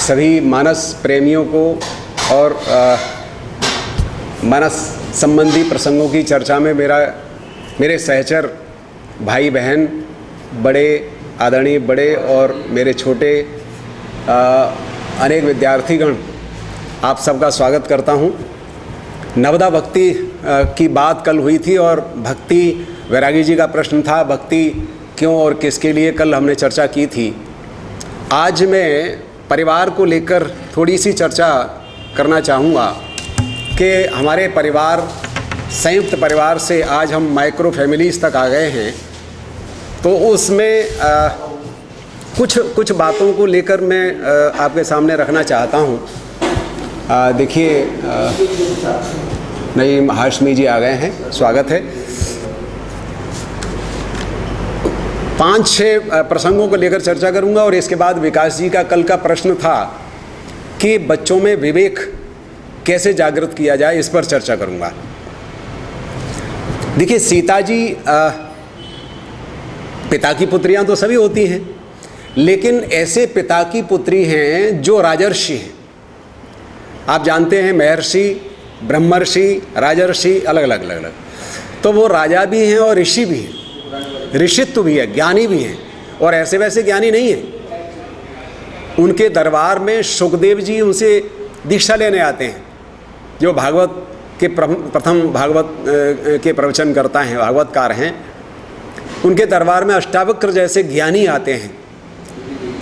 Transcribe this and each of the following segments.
सभी मानस प्रेमियों को और मानस संबंधी प्रसंगों की चर्चा में मेरे सहचर भाई बहन, बड़े आदरणीय बड़े और मेरे छोटे अनेक विद्यार्थीगण, आप सबका स्वागत करता हूँ। नवदा भक्ति की बात कल हुई थी और भक्ति वैरागी जी का प्रश्न था, भक्ति क्यों और किसके लिए, कल हमने चर्चा की थी। आज मैं परिवार को लेकर थोड़ी सी चर्चा करना चाहूँगा कि हमारे परिवार, संयुक्त परिवार से आज हम माइक्रो फैमिलीज़ तक आ गए हैं, तो उसमें कुछ बातों को लेकर मैं आपके सामने रखना चाहता हूँ। देखिए, नईम हाशमी जी आ गए हैं, स्वागत है। 5-6 प्रसंगों को लेकर चर्चा करूंगा और इसके बाद विकास जी का कल का प्रश्न था कि बच्चों में विवेक कैसे जागृत किया जाए, इस पर चर्चा करूंगा। देखिए, सीता जी पिता की पुत्रियां तो सभी होती हैं, लेकिन ऐसे पिता की पुत्री हैं जो राजर्षि हैं। आप जानते हैं महर्षि, ब्रह्मर्षि, राजर्षि अलग अलग, तो वो राजा भी हैं और ऋषि भी हैं, ऋषित्व भी है, ज्ञानी भी हैं, और ऐसे वैसे ज्ञानी नहीं हैं। उनके दरबार में सुखदेव जी उनसे दीक्षा लेने आते हैं, जो भागवत के प्रथम भागवत के प्रवचन करता हैं, भागवतकार हैं। उनके दरबार में अष्टावक्र जैसे ज्ञानी आते हैं।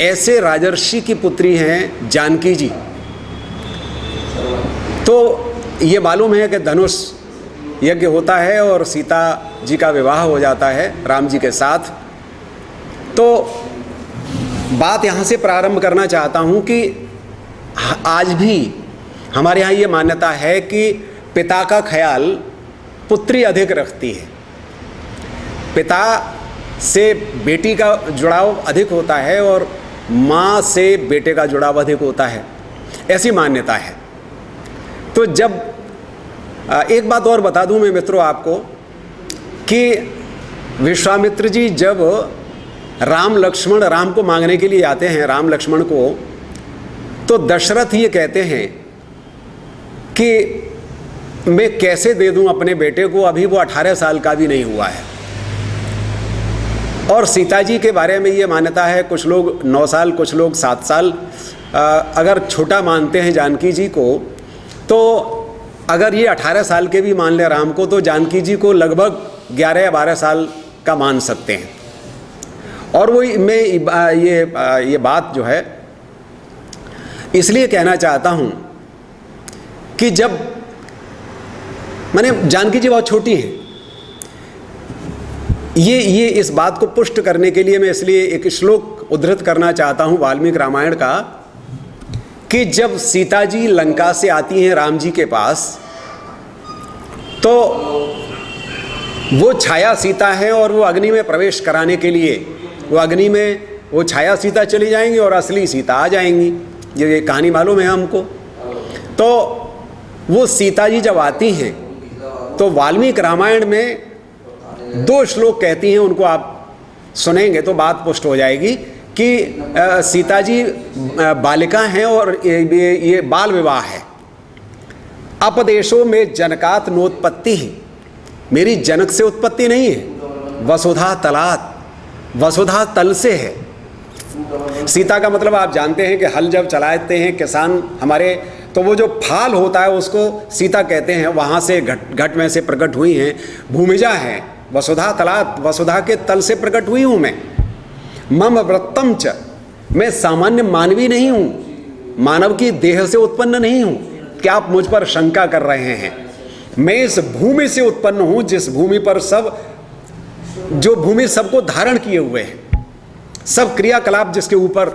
ऐसे राजर्षि की पुत्री हैं जानकी जी। तो ये मालूम है कि धनुष यज्ञ होता है और सीता जी का विवाह हो जाता है राम जी के साथ। तो बात यहाँ से प्रारंभ करना चाहता हूँ कि आज भी हमारे यहाँ ये मान्यता है कि पिता का ख्याल पुत्री अधिक रखती है, पिता से बेटी का जुड़ाव अधिक होता है और माँ से बेटे का जुड़ाव अधिक होता है, ऐसी मान्यता है। तो जब एक बात और बता दूं मैं मित्रों आपको कि विश्वामित्र जी जब राम को मांगने के लिए आते हैं, राम लक्ष्मण को, तो दशरथ ये कहते हैं कि मैं कैसे दे दूं अपने बेटे को, अभी वो 18 साल का भी नहीं हुआ है। और सीता जी के बारे में ये मान्यता है, कुछ लोग 9 साल, कुछ लोग 7 साल अगर छोटा मानते हैं जानकी जी को, तो अगर ये 18 साल के भी मान ले राम को, तो जानकी जी को लगभग 11 या 12 साल का मान सकते हैं। और वो मैं ये बात जो है इसलिए कहना चाहता हूँ कि जब मैंने जानकी जी बहुत छोटी हैं, ये इस बात को पुष्ट करने के लिए मैं इसलिए एक श्लोक उद्धृत करना चाहता हूँ वाल्मीकि रामायण का, कि जब सीता जी लंका से आती हैं राम जी के पास, तो वो छाया सीता है और वो अग्नि में प्रवेश कराने के लिए वो अग्नि में वो छाया सीता चली जाएंगी और असली सीता आ जाएंगी। ये कहानी मालूम है हमको। तो वो सीता जी जब आती हैं तो वाल्मीकि रामायण में 2 श्लोक कहती हैं, उनको आप सुनेंगे तो बात पुष्ट हो जाएगी कि सीता जी बालिका हैं और ये बाल विवाह है। अपदेशों में जनकात नोत्पत्ति ही, मेरी जनक से उत्पत्ति नहीं है, वसुधा तलात, वसुधा तल से है। सीता का मतलब आप जानते हैं कि हल जब चलाते हैं किसान हमारे, तो वो जो फाल होता है उसको सीता कहते हैं, वहाँ से घट में से प्रकट हुई हैं, भूमिजा है, वसुधा तलात, वसुधा के तल से प्रकट हुई हूँ मैं। मम व्रतम च, मैं सामान्य मानवी नहीं हूँ, मानव की देह से उत्पन्न नहीं हूँ। क्या आप मुझ पर शंका कर रहे हैं? मैं इस भूमि से उत्पन्न हूँ जिस भूमि पर जो भूमि सबको धारण किए हुए है, सब क्रियाकलाप जिसके ऊपर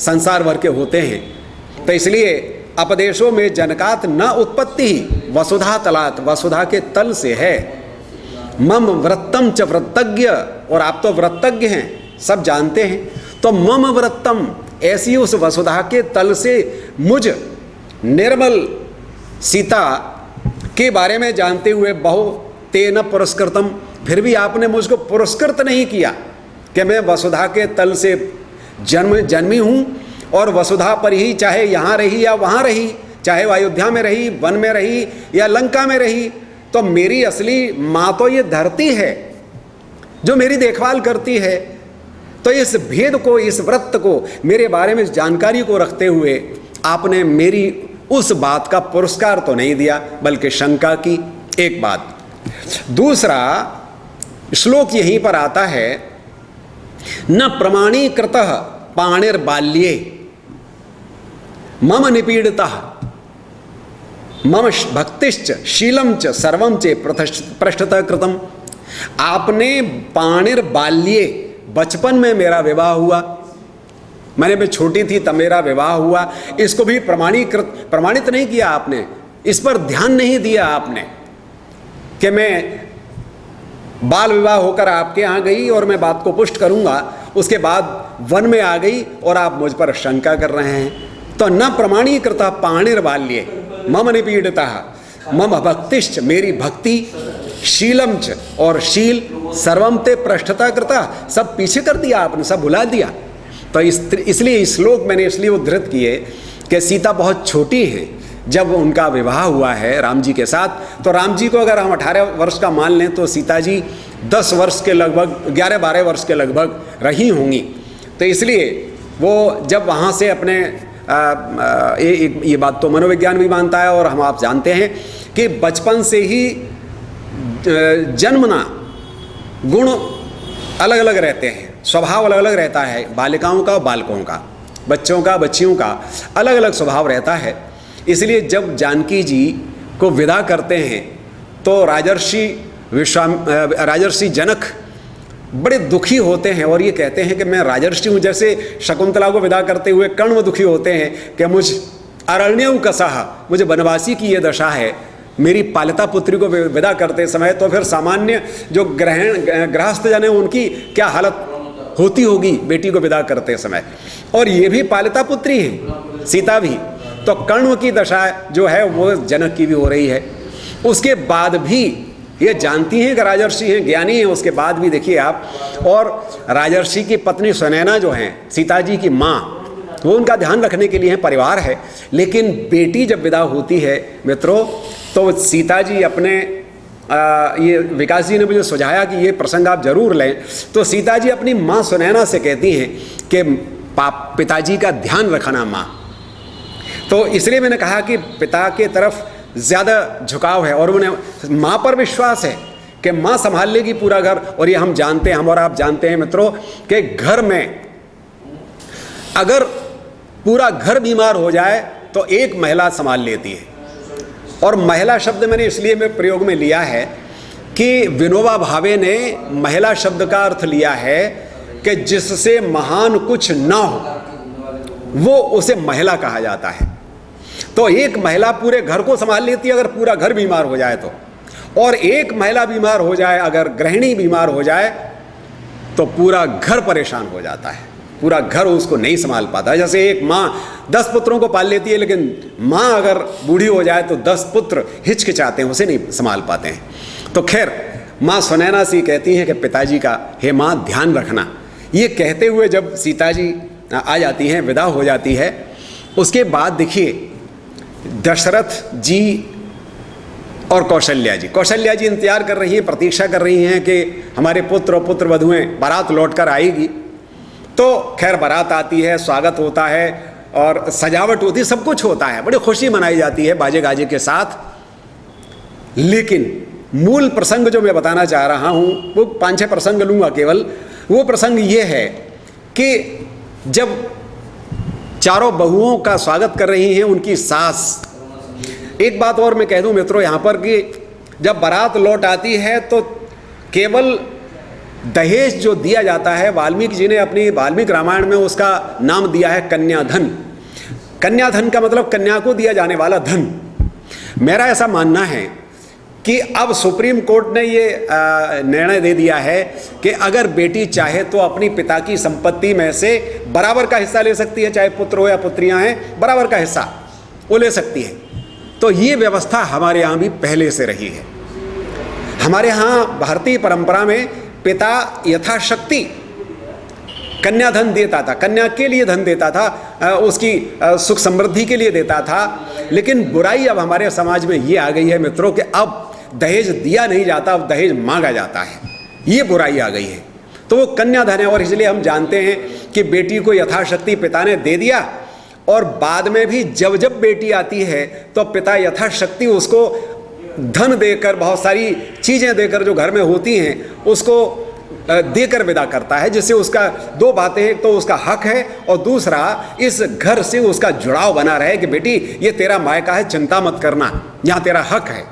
संसार भर के होते हैं। तो इसलिए अपदेशों में जनकात न उत्पत्ति ही, वसुधा तलात, वसुधा के तल से है। मम व्रतम च व्रतज्ञ, और आप तो व्रतज्ञ हैं, सब जानते हैं। तो मम व्रतम, ऐसी उस वसुधा के तल से मुझ निर्मल सीता के बारे में जानते हुए बहु तेन पुरस्कृतम, फिर भी आपने मुझको पुरस्कृत नहीं किया कि मैं वसुधा के तल से जन्मी हूँ और वसुधा पर ही, चाहे यहाँ रही या वहाँ रही, चाहे अयोध्या में रही, वन में रही या लंका में रही, तो मेरी असली माँ तो ये धरती है जो मेरी देखभाल करती है। तो इस भेद को, इस व्रत को, मेरे बारे में इस जानकारी को रखते हुए आपने मेरी उस बात का पुरस्कार तो नहीं दिया, बल्कि शंका की। एक बात। दूसरा श्लोक यहीं पर आता है, न प्रमाणीकृतः पाणिर्बाल्ये मम निपीड़ितः मम भक्तिश्च शीलम च सर्वम चे पृष्ठतः कृतम। आपने पाणिर्बाल्ये, बचपन में मेरा विवाह हुआ, मैं छोटी थी तब मेरा विवाह हुआ, इसको भी प्रमाणित नहीं किया आपने, इस पर ध्यान नहीं दिया आपने कि मैं बाल विवाह होकर आपके यहाँ गई और मैं बात को पुष्ट करूँगा, उसके बाद वन में आ गई और आप मुझ पर शंका कर रहे हैं। तो न प्रमाणीकृता पाणिर्बाल्ये मम निपीड़ितः मम भक्तिश्च, मेरी भक्ति, शीलम च, और शील, सर्वम ते पृष्ठतः कृता, सब पीछे कर दिया आपने, सब भुला दिया। तो इसलिए इस श्लोक मैंने इसलिए उद्धृत किए कि सीता बहुत छोटी हैं जब उनका विवाह हुआ है राम जी के साथ। तो राम जी को अगर हम 18 वर्ष का मान लें तो सीता जी 10 वर्ष के लगभग, 11-12 वर्ष के लगभग रही होंगी। तो इसलिए वो जब वहाँ से अपने ये बात तो मनोविज्ञान भी मानता है और हम आप जानते हैं कि बचपन से ही जन्मना गुण अलग अलग रहते हैं, स्वभाव अलग अलग रहता है, बालिकाओं का और बालकों का, बच्चों का बच्चियों का अलग अलग स्वभाव रहता है। इसलिए जब जानकी जी को विदा करते हैं तो राजर्षि जनक बड़े दुखी होते हैं और ये कहते हैं कि मैं राजर्षि हूँ। जैसे शकुंतला को विदा करते हुए कर्ण दुखी होते हैं कि मुझ अरण्यऊ कसाह, मुझे वनवासी की ये दशा है, मेरी पालिता पुत्री को विदा करते समय, तो फिर सामान्य जो गृहस्थ जन है उनकी क्या हालत होती होगी बेटी को विदा करते समय। और ये भी पालिता पुत्री है सीता भी, तो कर्ण की दशा जो है वो जनक की भी हो रही है। उसके बाद भी ये जानती हैं कि राजर्षि हैं, ज्ञानी हैं, उसके बाद भी देखिए आप, और राजर्षि की पत्नी सुनैना जो हैं, सीता जी की माँ, वो उनका ध्यान रखने के लिए है, परिवार है। लेकिन बेटी जब विदा होती है मित्रों, तो सीता जी अपने ये विकास जी ने मुझे सुझाया कि ये प्रसंग आप जरूर लें। तो सीता जी अपनी माँ सुनैना से कहती हैं कि पिताजी का ध्यान रखना माँ। तो इसलिए मैंने कहा कि पिता के तरफ ज़्यादा झुकाव है और उन्हें माँ पर विश्वास है कि माँ संभाल लेगी पूरा घर। और ये हम जानते हैं, हम और आप जानते हैं मित्रों, कि घर में अगर पूरा घर बीमार हो जाए तो एक महिला संभाल लेती है। और महिला शब्द मैंने इसलिए मैं प्रयोग में लिया है कि विनोबा भावे ने महिला शब्द का अर्थ लिया है कि जिससे महान कुछ ना हो वो उसे महिला कहा जाता है। तो एक महिला पूरे घर को संभाल लेती है अगर पूरा घर बीमार हो जाए तो, और एक महिला बीमार हो जाए, अगर गृहिणी बीमार हो जाए तो पूरा घर परेशान हो जाता है, पूरा घर उसको नहीं संभाल पाता। जैसे एक माँ 10 पुत्रों को पाल लेती है, लेकिन माँ अगर बूढ़ी हो जाए तो 10 पुत्र हिचकिचाते हैं, उसे नहीं संभाल पाते हैं। तो खैर माँ सुनैना सी कहती हैं कि पिताजी का हे माँ ध्यान रखना। ये कहते हुए जब सीता जी आ जाती हैं, विदा हो जाती है, उसके बाद देखिए दशरथ जी और कौशल्या जी इंतजार कर रही हैं, प्रतीक्षा कर रही हैं कि हमारे पुत्र और पुत्र वधुएं बारात लौटकर आएगी। तो खैर बारात आती है, स्वागत होता है और सजावट होती है, सब कुछ होता है, बड़ी खुशी मनाई जाती है बाजे गाजे के साथ। लेकिन मूल प्रसंग जो मैं बताना चाह रहा हूँ वो 5-6 प्रसंग लूँगा केवल। वो प्रसंग ये है कि जब चारों बहुओं का स्वागत कर रही हैं उनकी सास। एक बात और मैं कह दूं मित्रों यहाँ पर कि जब बारात लौट आती है तो केवल दहेज जो दिया जाता है, वाल्मीकि जी ने अपनी वाल्मीकि रामायण में उसका नाम दिया है कन्याधन। कन्याधन का मतलब कन्या को दिया जाने वाला धन। मेरा ऐसा मानना है कि अब सुप्रीम कोर्ट ने ये निर्णय दे दिया है कि अगर बेटी चाहे तो अपनी पिता की संपत्ति में से बराबर का हिस्सा ले सकती है, चाहे पुत्र हो या पुत्रियां हैं, बराबर का हिस्सा वो ले सकती है। तो ये व्यवस्था हमारे यहाँ भी पहले से रही है। हमारे यहाँ भारतीय परंपरा में पिता यथाशक्ति कन्या धन देता था, कन्या के लिए धन देता था, उसकी सुख समृद्धि के लिए देता था। लेकिन बुराई अब हमारे समाज में ये आ गई है मित्रों कि अब दहेज दिया नहीं जाता, अब दहेज मांगा जाता है। ये बुराई आ गई है। तो वो कन्या धन है, और इसलिए हम जानते हैं कि बेटी को यथाशक्ति पिता ने दे दिया, और बाद में भी जब जब बेटी आती है तो पिता यथाशक्ति उसको धन देकर, बहुत सारी चीज़ें देकर जो घर में होती हैं उसको देकर विदा करता है, जिससे उसका दो बातें, एक तो उसका हक है और दूसरा इस घर से उसका जुड़ाव बना रहे कि बेटी ये तेरा मायका है, चिंता मत करना, यहाँ तेरा हक है।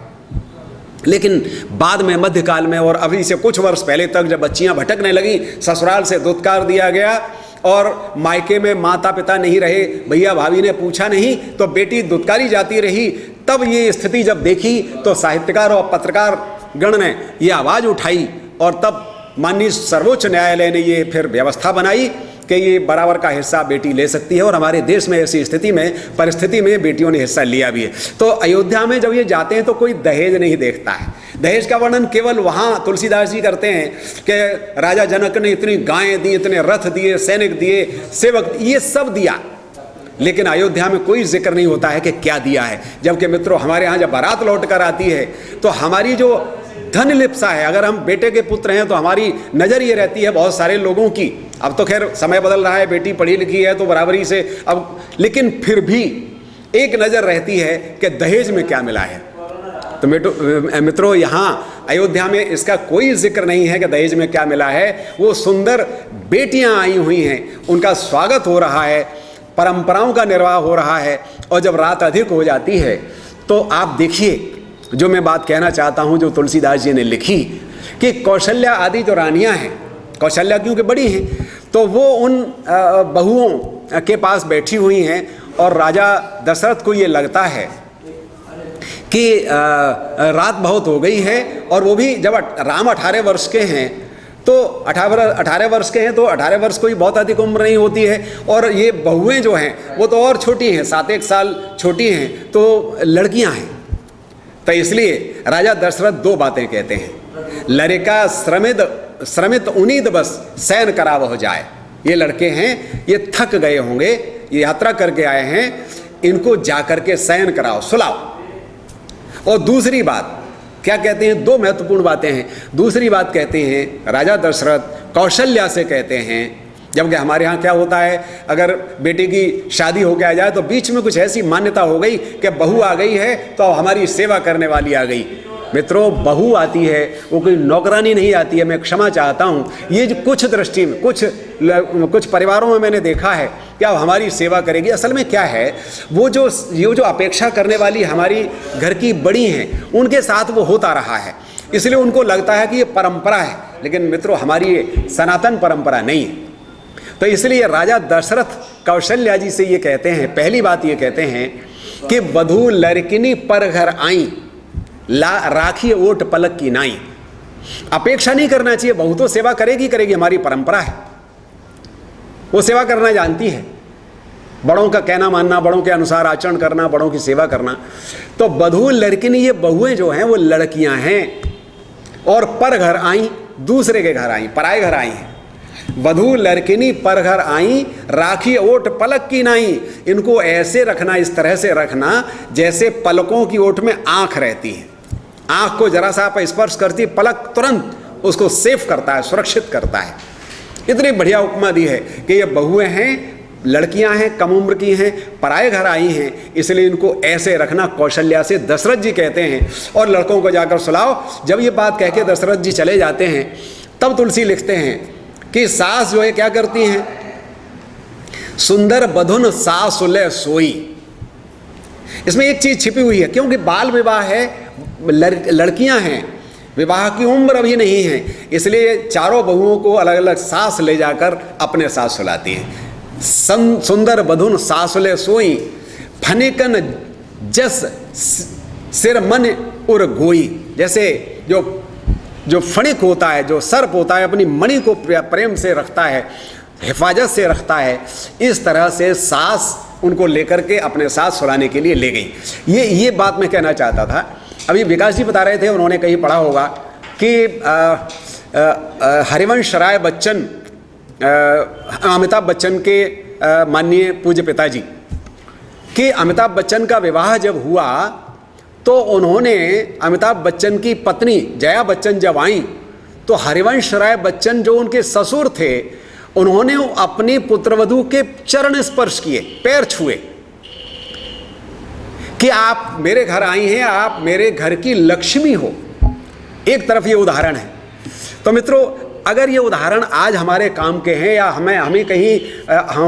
लेकिन बाद में मध्यकाल में और अभी से कुछ वर्ष पहले तक जब बच्चियां भटकने लगी, ससुराल से दुत्कार दिया गया और मायके में माता पिता नहीं रहे, भैया भाभी ने पूछा नहीं, तो बेटी दुत्कारी जाती रही। तब ये स्थिति जब देखी तो साहित्यकार और पत्रकार गण ने ये आवाज़ उठाई, और तब माननीय सर्वोच्च न्यायालय ने ये फिर व्यवस्था बनाई कि ये बराबर का हिस्सा बेटी ले सकती है, और हमारे देश में ऐसी परिस्थिति में बेटियों ने हिस्सा लिया भी है। तो अयोध्या में जब ये जाते हैं तो कोई दहेज नहीं देखता है। दहेज का वर्णन केवल वहाँ तुलसीदास जी करते हैं कि राजा जनक ने इतनी गायें दी, इतने रथ दिए, सैनिक दिए, सेवक, ये सब दिया, लेकिन अयोध्या में कोई जिक्र नहीं होता है कि क्या दिया है। जबकि मित्रों हमारे यहाँ जब बारात लौट कर आती है तो हमारी जो धन लिप्सा है, अगर हम बेटे के पुत्र हैं तो हमारी नज़र ये रहती है बहुत सारे लोगों की, अब तो खैर समय बदल रहा है, बेटी पढ़ी लिखी है तो बराबरी से अब, लेकिन फिर भी एक नज़र रहती है कि दहेज में क्या मिला है। तो मित्रों यहाँ अयोध्या में इसका कोई जिक्र नहीं है कि दहेज में क्या मिला है। वो सुंदर बेटियाँ आई हुई हैं, उनका स्वागत हो रहा है, परंपराओं का निर्वाह हो रहा है, और जब रात अधिक हो जाती है तो आप देखिए जो मैं बात कहना चाहता हूँ, जो तुलसीदास जी ने लिखी कि कौशल्या आदि जो रानियाँ हैं, कौशल्या क्योंकि बड़ी हैं, तो वो उन बहुओं के पास बैठी हुई हैं, और राजा दशरथ को ये लगता है कि रात बहुत हो गई है, और वो भी जब राम 18 वर्ष के हैं तो 18 वर्ष के हैं तो 18 वर्ष कोई बहुत अधिक उम्र नहीं होती है, और ये बहुएं जो हैं वो तो और छोटी हैं, 7-1 साल छोटी हैं, तो लड़कियां हैं। तो इसलिए राजा दशरथ दो बातें कहते हैं, लड़का श्रमित उनीद बस सैन कराव हो जाए। ये लड़के हैं, ये थक गए होंगे, ये यात्रा करके आए हैं, इनको जाकर के सैन कराओ, सुलाओ। और दूसरी बात क्या कहते हैं, दो महत्वपूर्ण बातें हैं। दूसरी बात कहते हैं राजा दशरथ कौशल्या से कहते हैं, जबकि हमारे यहाँ क्या होता है, अगर बेटी की शादी हो के आ जाए तो बीच में कुछ ऐसी मान्यता हो गई कि बहू आ गई है तो हमारी सेवा करने वाली आ गई। मित्रों बहू आती है, वो कोई नौकरानी नहीं आती है। मैं क्षमा चाहता हूँ, ये जो कुछ दृष्टि में कुछ परिवारों में मैंने देखा है कि अब हमारी सेवा करेगी। असल में क्या है, वो जो अपेक्षा करने वाली हमारी घर की बड़ी हैं, उनके साथ वो होता रहा है, इसलिए उनको लगता है कि ये परंपरा है। लेकिन मित्रों हमारी ये सनातन परंपरा नहीं है। तो इसलिए राजा दशरथ कौशल्या जी से ये कहते हैं, पहली बात ये कहते हैं कि वधू लड़किनी पर घर आई, राखी ओट पलक की नाई। अपेक्षा नहीं करना चाहिए, बहू तो सेवा करेगी, हमारी परंपरा है, वो सेवा करना जानती है, बड़ों का कहना मानना, बड़ों के अनुसार आचरण करना, बड़ों की सेवा करना। तो वधू लड़किनी, ये बहुएं जो हैं वो लड़कियां हैं, और पर घर आई, दूसरे के घर आई, पराए घर आई हैं। वधू लड़किनी पर घर आई, राखी ओट पलक की नाई। इनको ऐसे रखना, इस तरह से रखना जैसे पलकों की ओट में आंख रहती है। आंख को जरा सा आप स्पर्श करती, पलक तुरंत उसको सेफ करता है, सुरक्षित करता है। इतनी बढ़िया उपमा दी है कि ये बहुएं हैं, लड़कियां हैं, कम उम्र की हैं, पराए घर आई हैं, इसलिए इनको ऐसे रखना कौशल्या से दशरथ जी कहते हैं। और लड़कों को जाकर सुलाओ। जब ये बात कह के दशरथ जी चले जाते हैं, तब तुलसी लिखते हैं कि सास जो है क्या करती हैं, सुंदर बधुन सास सुलह सोई। इसमें एक चीज छिपी हुई है, क्योंकि बाल विवाह है, लड़कियां हैं, विवाह की उम्र अभी नहीं है, इसलिए चारों बहुओं को अलग अलग सास ले जाकर अपने साथ सुलाती हैं। सुंदर बधुन सासुले सोई, फनिकन जस सिर मन उर गोई। जैसे जो फणिक होता है, जो सर्प होता है, अपनी मणि को प्रेम से रखता है, हिफाजत से रखता है, इस तरह से सास उनको लेकर के अपने साथ सुलाने के लिए ले गई। ये बात मैं कहना चाहता था। अभी विकास जी बता रहे थे, उन्होंने कहीं पढ़ा होगा कि हरिवंश राय बच्चन अमिताभ बच्चन के माननीय पूज्य पिताजी कि अमिताभ बच्चन का विवाह जब हुआ तो उन्होंने अमिताभ बच्चन की पत्नी जया बच्चन जब आई तो हरिवंश राय बच्चन जो उनके ससुर थे, उन्होंने अपनी पुत्रवधू के चरण स्पर्श किए, पैर छुए कि आप मेरे घर आई हैं, आप मेरे घर की लक्ष्मी हो। एक तरफ ये उदाहरण है। तो मित्रों, अगर ये उदाहरण आज हमारे काम के हैं या हमें कहीं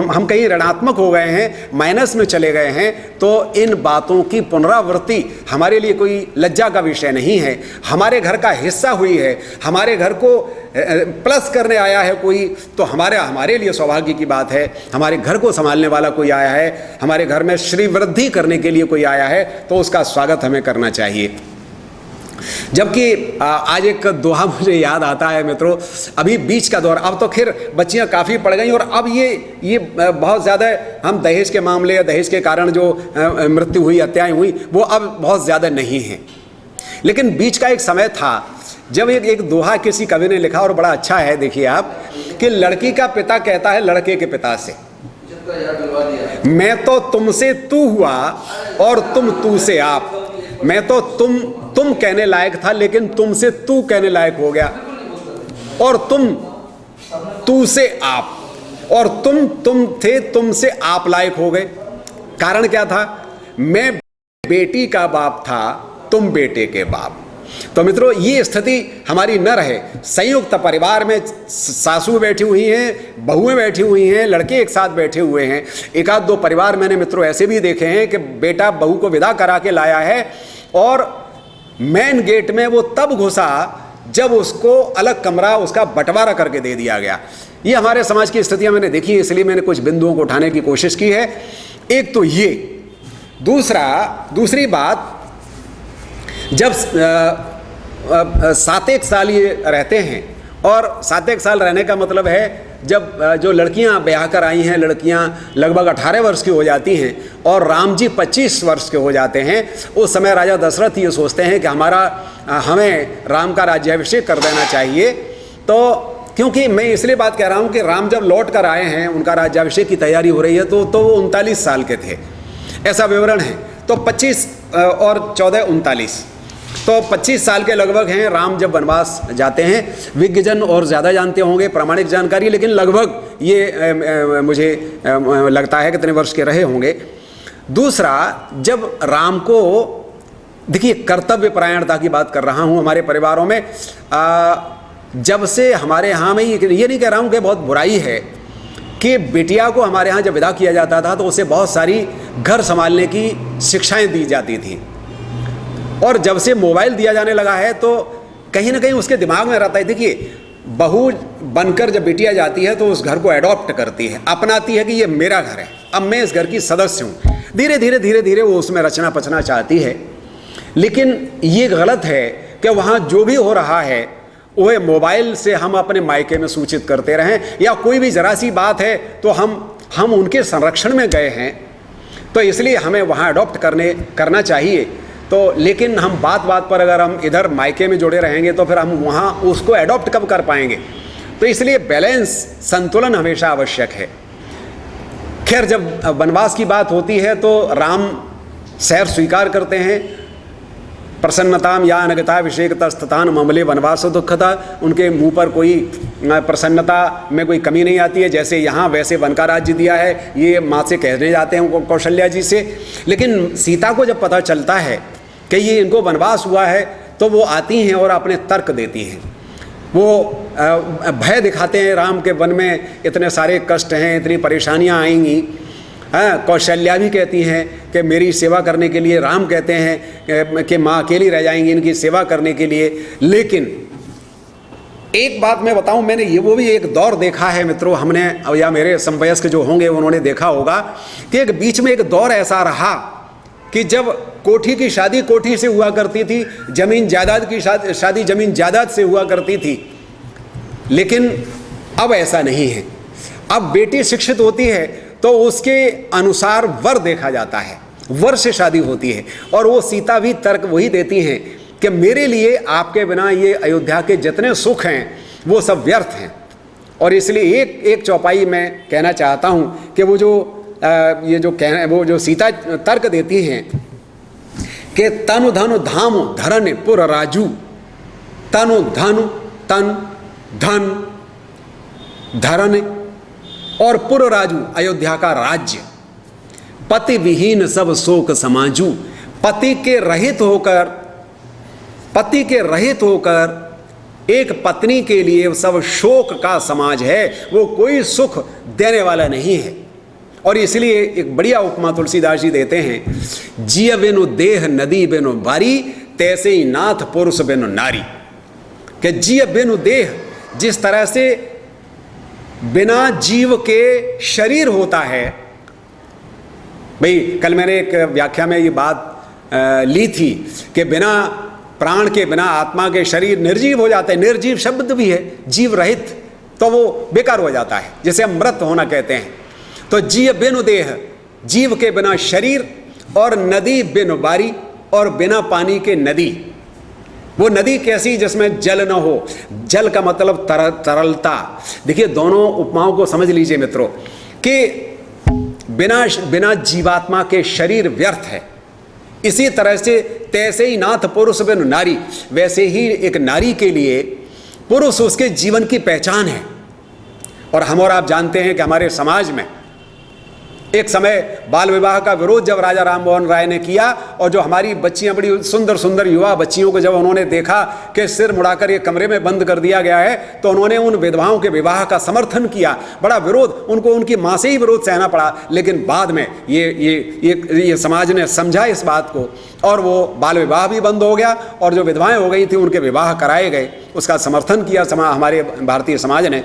हम कहीं ऋणात्मक हो गए हैं, माइनस में चले गए हैं, तो इन बातों की पुनरावृत्ति हमारे लिए कोई लज्जा का विषय नहीं है। हमारे घर का हिस्सा हुई है, हमारे घर को प्लस करने आया है कोई, तो हमारे लिए सौभाग्य की बात है। हमारे घर को संभालने वाला कोई आया है, हमारे घर में श्री वृद्धि करने के लिए कोई आया है, तो उसका स्वागत हमें करना चाहिए। जबकि आज एक दोहा मुझे याद आता है मित्रों, अभी बीच का दौर, अब तो खैर बच्चियां काफ़ी पड़ गई और अब ये बहुत ज़्यादा हम दहेज के मामले या दहेज के कारण जो मृत्यु हुई, हत्याएं हुई, वो अब बहुत ज़्यादा नहीं हैं। लेकिन बीच का एक समय था जब एक दोहा किसी कवि ने लिखा और बड़ा अच्छा है, देखिए आप, कि लड़की का पिता कहता है लड़के के पिता से, मैं तो तुमसे तू हुआ और तुम तू से आप। मैं तो तुम कहने लायक था, लेकिन तुमसे तू कहने लायक हो गया, और तुम तू से आप, और तुम थे तुमसे आप लायक हो गए। कारण क्या था? मैं बेटी का बाप था, तुम बेटे के बाप। तो मित्रों, ये स्थिति हमारी न रहे। संयुक्त परिवार में सासू बैठी हुई हैं, बहुएं बैठी हुई हैं, लड़के एक साथ बैठे हुए हैं। एक आध दो परिवार मैंने मित्रों ऐसे भी देखे हैं कि बेटा बहू को विदा करा के लाया है और मेन गेट में वो तब घुसा जब उसको अलग कमरा उसका बंटवारा करके दे दिया गया। ये हमारे समाज की स्थितियां मैंने देखी, इसलिए मैंने कुछ बिंदुओं को उठाने की कोशिश की है। एक तो ये, दूसरी बात, जब 7-1 साल ये रहते हैं, और 7-1 साल रहने का मतलब है जब जो लड़कियां ब्याह कर आई हैं, लड़कियां लगभग 18 वर्ष की हो जाती हैं और राम जी 25 वर्ष के हो जाते हैं, उस समय राजा दशरथ ये सोचते हैं कि हमें राम का राज्याभिषेक कर देना चाहिए। तो क्योंकि मैं इसलिए बात कह रहा हूँ कि राम जब लौट कर आए हैं, उनका राज्याभिषेक की तैयारी हो रही है, तो वो 39 साल के थे, ऐसा विवरण है। तो 25 और 14 39, तो 25 साल के लगभग हैं राम जब वनवास जाते हैं। विज्ञजन और ज़्यादा जानते होंगे, प्रामाणिक जानकारी, लेकिन लगभग ये मुझे लगता है कितने वर्ष के रहे होंगे। दूसरा, जब राम को, देखिए कर्तव्य परायणता की बात कर रहा हूँ हमारे परिवारों में, जब से हमारे यहाँ में, ये नहीं कह रहा हूँ कि बहुत बुराई है, कि बेटिया को हमारे यहाँ जब विदा किया जाता था तो उसे बहुत सारी घर संभालने की शिक्षाएं दी जाती थी, और जब से मोबाइल दिया जाने लगा है तो कहीं ना कहीं उसके दिमाग में रहता है। देखिए, बहू बनकर जब बेटिया जाती है तो उस घर को एडॉप्ट करती है, अपनाती है कि ये मेरा घर है, अब मैं इस घर की सदस्य हूँ। धीरे धीरे वो उसमें रचना पचना चाहती है। लेकिन ये गलत है कि वहाँ जो भी हो रहा है वह मोबाइल से हम अपने मायके में सूचित करते रहें, या कोई भी जरा सी बात है तो हम उनके संरक्षण में गए हैं, तो इसलिए हमें वहाँ अडॉप्ट करना चाहिए। तो लेकिन हम बात पर अगर हम इधर मायके में जुड़े रहेंगे तो फिर हम वहाँ उसको अडॉप्ट कब कर पाएंगे? तो इसलिए बैलेंस, संतुलन हमेशा आवश्यक है। खैर, जब वनवास की बात होती है तो राम शहर स्वीकार करते हैं। प्रसन्नताम या अनगताभिषेकतस्ततान ममले वनवासो दुःखता, उनके मुंह पर कोई प्रसन्नता में कोई कमी नहीं आती है। जैसे यहाँ वैसे वन का राज्य दिया है, ये माँ से कहने जाते हैं कौशल्या जी से। लेकिन सीता को जब पता चलता है कि ये इनको वनवास हुआ है तो वो आती हैं और अपने तर्क देती हैं। वो भय दिखाते हैं, राम के वन में इतने सारे कष्ट हैं, इतनी परेशानियाँ आएंगी। हाँ, कौशल्या भी कहती हैं कि मेरी सेवा करने के लिए, राम कहते हैं कि माँ अकेली रह जाएंगी इनकी सेवा करने के लिए। लेकिन एक बात मैं बताऊं, मैंने वो भी एक दौर देखा है मित्रों, हमने या मेरे समवयस्क जो होंगे उन्होंने देखा होगा कि एक बीच में एक दौर ऐसा रहा कि जब कोठी की शादी कोठी से हुआ करती थी, जमीन जायदाद की शादी जमीन जायदाद से हुआ करती थी। लेकिन अब ऐसा नहीं है। अब बेटी शिक्षित होती है तो उसके अनुसार वर देखा जाता है, वर से शादी होती है। और वो सीता भी तर्क वही देती हैं कि मेरे लिए आपके बिना ये अयोध्या के जितने सुख हैं वो सब व्यर्थ हैं, और इसलिए एक चौपाई में कहना चाहता हूँ कि वो जो सीता तर्क देती हैं कि तनु धनु धाम धरन पुर राजू, तनु धनु तन धन धरन और पुर राजू अयोध्या का राज्य, पति विहीन सब शोक समाजू, पति के रहित होकर एक पत्नी के लिए सब शोक का समाज है, वो कोई सुख देने वाला नहीं है। और इसलिए एक बढ़िया उपमा तुलसीदास जी देते हैं, जिय बिनु देह नदी बिनु बारी, तैसे ही नाथ पुरुष बिनु नारी। कि जिय बिनु देह, जिस तरह से बिना जीव के शरीर होता है। भाई कल मैंने एक व्याख्या में ये बात ली थी कि बिना प्राण के, बिना आत्मा के शरीर निर्जीव हो जाता है। निर्जीव शब्द भी है, जीव रहित, तो वो बेकार हो जाता है, जिसे हम मृत होना कहते हैं। तो जिय बिनु देह, जीव के बिना शरीर, और नदी बिनु बारी, और बिना पानी के नदी। वो नदी कैसी? जिसमें जल न हो। जल का मतलब तरलता। देखिए दोनों उपमाओं को समझ लीजिए मित्रों कि बिना जीवात्मा के शरीर व्यर्थ है। इसी तरह से तैसे ही नाथ पुरुष बिनु नारी, वैसे ही एक नारी के लिए पुरुष उसके जीवन की पहचान है। और हम और आप जानते हैं कि हमारे समाज में एक समय बाल विवाह का विरोध जब राजा राम मोहन राय ने किया, और जो हमारी बच्चियां, बड़ी सुंदर सुंदर युवा बच्चियों को जब उन्होंने देखा कि सिर मुड़ाकर ये कमरे में बंद कर दिया गया है, तो उन्होंने उन विधवाओं के विवाह का समर्थन किया। बड़ा विरोध, उनको उनकी माँ से ही विरोध सहना पड़ा। लेकिन बाद में ये समाज ने समझा इस बात को, और वो बाल विवाह भी बंद हो गया, और जो विधवाएं हो गई थी उनके विवाह कराए गए। उसका समर्थन किया हमारे भारतीय समाज ने।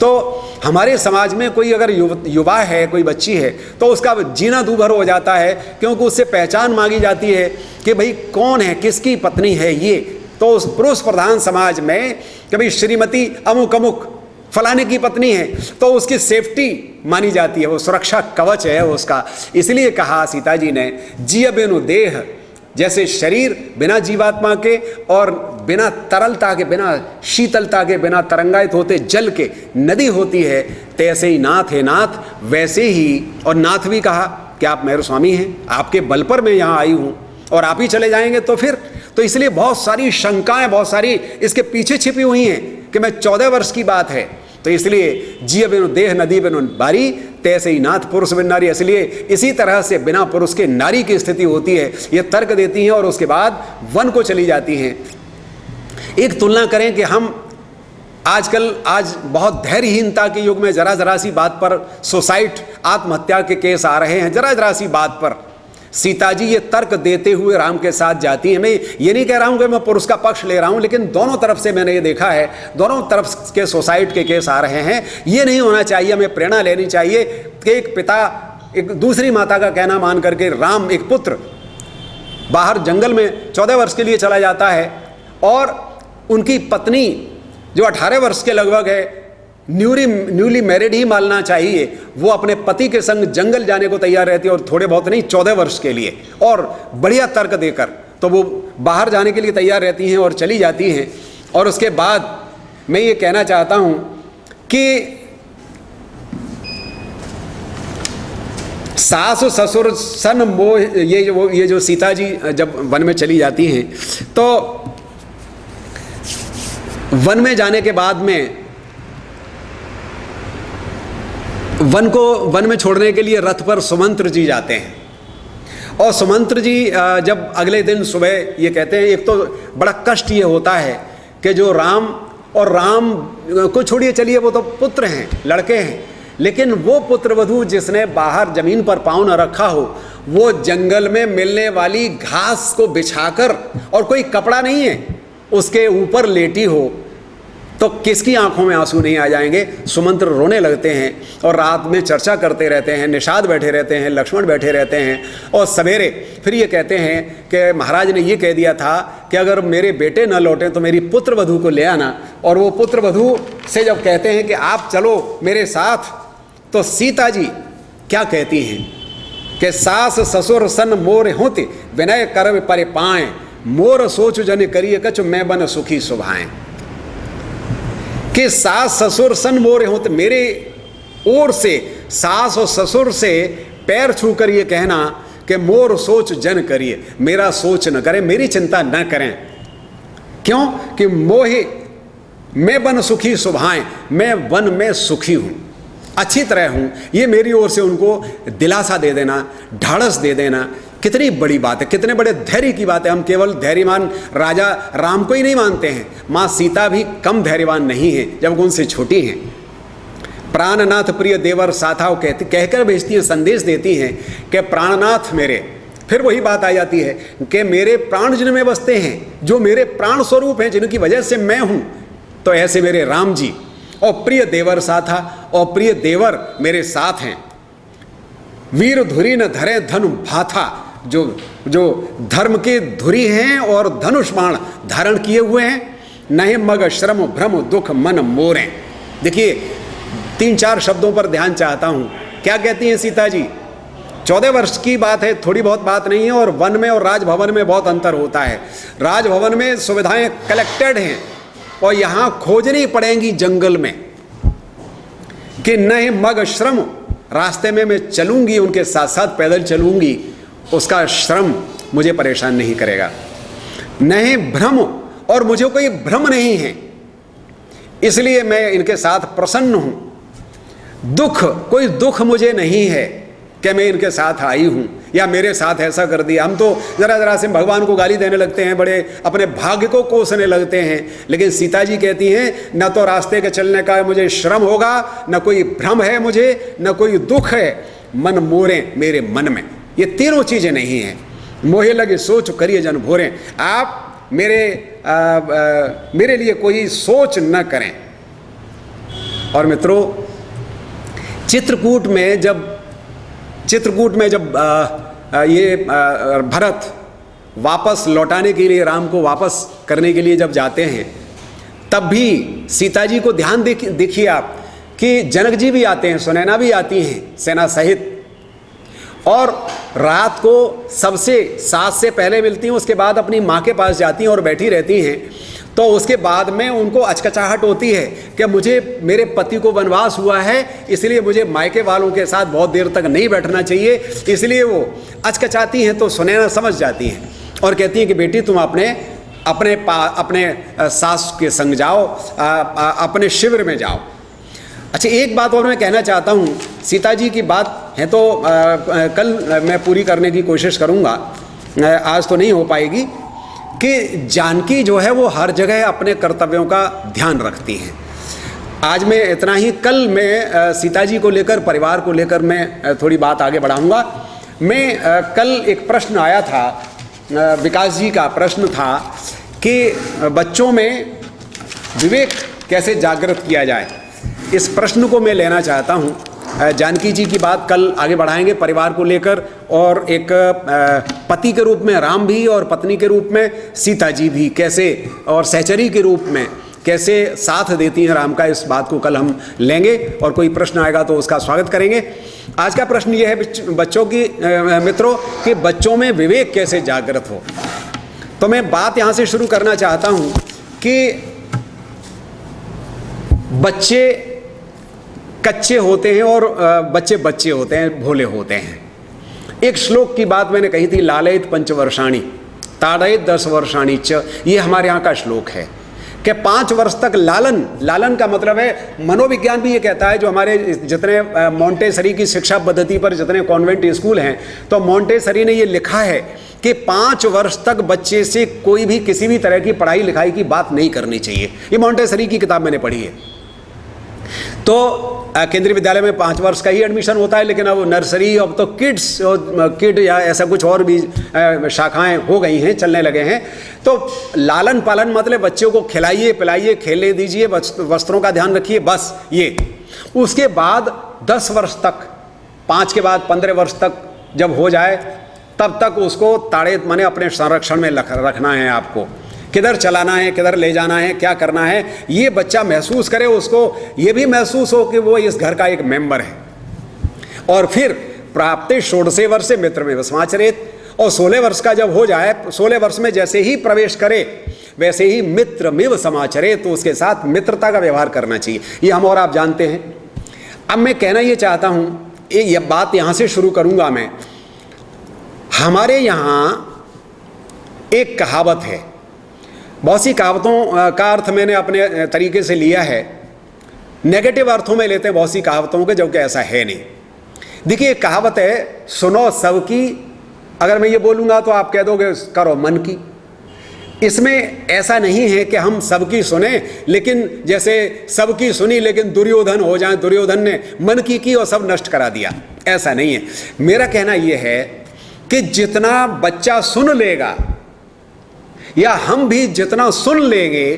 तो हमारे समाज में कोई अगर युवा है, कोई बच्ची है, तो उसका जीना दूभर हो जाता है, क्योंकि उससे पहचान मांगी जाती है कि भाई कौन है, किसकी पत्नी है ये। तो उस पुरुष प्रधान समाज में कभी श्रीमती अमुक अमुक फलाने की पत्नी है, तो उसकी सेफ्टी मानी जाती है, वो सुरक्षा कवच है उसका। इसलिए कहा सीता जी ने, जिय बिनु देह, जैसे शरीर बिना जीवात्मा के और बिना तरलता के, बिना शीतलता के, बिना तरंगायित होते जल के नदी होती है, तैसे ही नाथ है नाथ, वैसे ही। और नाथ भी कहा कि आप मेरे स्वामी हैं, आपके बल पर मैं यहाँ आई हूँ, और आप ही चले जाएंगे तो फिर। तो इसलिए बहुत सारी शंकाएं, बहुत सारी इसके पीछे छिपी हुई हैं कि मैं 14 वर्ष की बात है। तो इसलिए जिय बिनु देह नदी बिनु बारी, तैसे ही नाथ पुरुष बिनु नारी। इसलिए इसी तरह से बिना पुरुष के नारी की स्थिति होती है, ये तर्क देती हैं। और उसके बाद वन को चली जाती हैं। एक तुलना करें कि हम आज बहुत धैर्यहीनता के युग में जरा सी बात पर सुसाइड, आत्महत्या के केस आ रहे हैं, जरा सी बात पर। सीता जी ये तर्क देते हुए राम के साथ जाती हैं। मैं ये नहीं कह रहा हूं कि मैं पुरुष का पक्ष ले रहा हूं, लेकिन दोनों तरफ से मैंने ये देखा है, दोनों तरफ के सुसाइड के केस आ रहे हैं। ये नहीं होना चाहिए, हमें प्रेरणा लेनी चाहिए कि एक पिता एक दूसरी माता का कहना मान करके, राम एक पुत्र बाहर जंगल में 14 वर्ष के लिए चला जाता है, और उनकी पत्नी जो 18 वर्ष के लगभग है, न्यूली मैरिड ही मानना चाहिए, वो अपने पति के संग जंगल जाने को तैयार रहती है, और थोड़े बहुत नहीं 14 वर्ष के लिए, और बढ़िया तर्क देकर तो वो बाहर जाने के लिए तैयार रहती हैं और चली जाती हैं। और उसके बाद मैं ये कहना चाहता हूं कि सास ससुर सन मोह, ये जो सीता जी जब वन में चली जाती हैं, तो वन में जाने के बाद में वन में छोड़ने के लिए रथ पर सुमंत्र जी जाते हैं। और सुमंत्र जी जब अगले दिन सुबह ये कहते हैं, एक तो बड़ा कष्ट ये होता है कि जो राम को छोड़िए, चलिए वो तो पुत्र हैं, लड़के हैं, लेकिन वो पुत्र वधू जिसने बाहर जमीन पर पाँव न रखा हो, वो जंगल में मिलने वाली घास को बिछाकर, और कोई कपड़ा नहीं है, उसके ऊपर लेटी हो, तो किसकी आंखों में आंसू नहीं आ जाएंगे। सुमंत्र रोने लगते हैं, और रात में चर्चा करते रहते हैं, निषाद बैठे रहते हैं, लक्ष्मण बैठे रहते हैं, और सवेरे फिर ये कहते हैं कि महाराज ने ये कह दिया था कि अगर मेरे बेटे न लौटे तो मेरी पुत्र वधू को ले आना। और वो पुत्र वधू से जब कहते हैं कि आप चलो मेरे साथ, तो सीता जी क्या कहती हैं कि सास ससुर सन मोर होते, विनय कर पर पाएं, मोर सोच जन करिए कछ मैं बन सुखी सुभाएं। कि सास ससुर सन मोरे होते, मेरे ओर से सास और ससुर से पैर छूकर ये कहना कि मोर सोच जन करिए, मेरा सोच न करें, मेरी चिंता न करें। क्यों? कि मोहे मैं वन सुखी सुभाएं, मैं वन में सुखी हूं, अच्छी तरह हूं, ये मेरी ओर से उनको दिलासा दे देना, ढाढ़स दे देना, कितनी बड़ी बात है, कितने बड़े धैर्य की बात है। हम केवल धैर्यवान राजा राम को ही नहीं मानते हैं, माँ सीता भी कम धैर्यवान नहीं है जब उनसे छोटी हैं। प्राणनाथ प्रिय देवर साथाओ कहती, कहकर भेजती हैं, संदेश देती हैं कि प्राणनाथ मेरे, फिर वही बात आ जाती है कि मेरे प्राण जिन में बसते हैं, जो मेरे प्राण स्वरूप हैं, जिनकी वजह से मैं हूं, तो ऐसे मेरे राम जी, और प्रिय देवर साथा, और प्रिय देवर मेरे साथ हैं। वीर धुरी न धरे धनु भाथा, जो धर्म के धुरी हैं और धनुष बाण धारण किए हुए हैं। नहीं मग श्रम भ्रम दुख मन मोरें। देखिए 3-4 शब्दों पर ध्यान चाहता हूं। क्या कहती हैं सीता जी? 14 वर्ष की बात है, थोड़ी बहुत बात नहीं है। और वन में और राजभवन में बहुत अंतर होता है। राजभवन में सुविधाएं कलेक्टेड हैं और यहां खोजनी पड़ेंगी जंगल में। कि नहीं मग श्रम, रास्ते में मैं चलूंगी, उनके साथ साथ पैदल चलूंगी, उसका श्रम मुझे परेशान नहीं करेगा। नहीं भ्रम, और मुझे कोई भ्रम नहीं है, इसलिए मैं इनके साथ प्रसन्न हूं। दुख, कोई दुख मुझे नहीं है कि मैं इनके साथ आई हूं या मेरे साथ ऐसा कर दिया। हम तो जरा जरा से भगवान को गाली देने लगते हैं, बड़े अपने भाग्य को कोसने लगते हैं। लेकिन सीता जी कहती हैं न तो रास्ते के चलने का मुझे श्रम होगा, न कोई भ्रम है मुझे, न कोई दुख है। मन मोरे मेरे मन में, ये तीनों चीजें नहीं हैं। मोहे लगे सोच करिए जन भोरे, आप मेरे लिए कोई सोच न करें। और मित्रों, चित्रकूट में जब ये भरत वापस लौटाने के लिए, राम को वापस करने के लिए जब जाते हैं, तब भी सीता जी को ध्यान देखिए आप कि जनक जी भी आते हैं, सुनैना भी आती हैं सेना सहित, और रात को सबसे सास से पहले मिलती हैं, उसके बाद अपनी माँ के पास जाती हैं और बैठी रहती हैं। तो उसके बाद में उनको अचकचाहट होती है कि मुझे, मेरे पति को वनवास हुआ है, इसलिए मुझे मायके वालों के साथ बहुत देर तक नहीं बैठना चाहिए, इसलिए वो अचकचाती हैं। तो सुनैना समझ जाती हैं और कहती हैं कि बेटी तुम अपने सास के संग जाओ, अपने शिविर में जाओ। अच्छा, एक बात और मैं कहना चाहता हूँ, सीता जी की बात है तो कल मैं पूरी करने की कोशिश करूँगा, आज तो नहीं हो पाएगी, कि जानकी जो है वो हर जगह अपने कर्तव्यों का ध्यान रखती हैं। आज मैं इतना ही, कल मैं सीता जी को लेकर, परिवार को लेकर मैं थोड़ी बात आगे बढ़ाऊँगा। मैं कल एक प्रश्न आया था, विकास जी का प्रश्न था कि बच्चों में विवेक कैसे जागृत किया जाए। इस प्रश्न को मैं लेना चाहता हूँ। जानकी जी की बात कल आगे बढ़ाएंगे परिवार को लेकर, और एक पति के रूप में राम भी और पत्नी के रूप में सीता जी भी कैसे, और सहचरी के रूप में कैसे साथ देती हैं राम का, इस बात को कल हम लेंगे। और कोई प्रश्न आएगा तो उसका स्वागत करेंगे। आज का प्रश्न यह है बच्चों की, मित्रों, कि बच्चों में विवेक कैसे जागृत हो। तो मैं बात यहाँ से शुरू करना चाहता हूँ कि बच्चे कच्चे होते हैं और बच्चे होते हैं, भोले होते हैं। एक श्लोक की बात मैंने कही थी, लालयित पंचवर्षाणी ताड़यित 10 वर्षाणी च, ये हमारे यहाँ का श्लोक है कि 5 वर्ष तक लालन का मतलब है, मनोविज्ञान भी ये कहता है, जो हमारे जितने मोंटेसरी की शिक्षा पद्धति पर जितने कॉन्वेंट स्कूल हैं, तो मोंटेसरी ने ये लिखा है कि 5 वर्ष तक बच्चे से कोई भी किसी भी तरह की पढ़ाई लिखाई की बात नहीं करनी चाहिए। ये मोंटेसरी की किताब मैंने पढ़ी है। तो केंद्रीय विद्यालय में 5 वर्ष का ही एडमिशन होता है, लेकिन अब नर्सरी, अब तो किड या ऐसा कुछ और भी शाखाएं हो गई हैं, चलने लगे हैं। तो लालन पालन मतलब बच्चों को खिलाइए पिलाइए, खेलने दीजिए, वस्त्रों का ध्यान रखिए, बस ये। उसके बाद 10 वर्ष तक, 5 के बाद 15 वर्ष तक जब हो जाए, तब तक उसको ताड़ित माने अपने संरक्षण में रखना है आपको। किधर चलाना है, किधर ले जाना है, क्या करना है, ये बच्चा महसूस करे, उसको ये भी महसूस हो कि वो इस घर का एक मेंबर है। और फिर प्राप्ते षोडशे वर्षे मित्र में वसमाचरित, और 16 वर्ष का जब हो जाए, 16 वर्ष में जैसे ही प्रवेश करे वैसे ही मित्रमिव समाचरे, तो उसके साथ मित्रता का व्यवहार करना चाहिए। ये हम और आप जानते हैं। अब मैं कहना ये चाहता हूँ, ये बात यहाँ से शुरू करूँगा मैं। हमारे यहाँ एक कहावत है, बहुत सी कहावतों का अर्थ मैंने अपने तरीके से लिया है, नेगेटिव अर्थों में लेते हैं बहुत सी कहावतों के, जबकि ऐसा है नहीं। देखिए एक कहावत है, सुनो सबकी, अगर मैं ये बोलूँगा तो आप कह दोगे करो मन की। इसमें ऐसा नहीं है कि हम सबकी सुने, लेकिन जैसे सबकी सुनी लेकिन दुर्योधन हो जाए, दुर्योधन ने मन की और सब नष्ट करा दिया, ऐसा नहीं है। मेरा कहना यह है कि जितना बच्चा सुन लेगा या हम भी जितना सुन लेंगे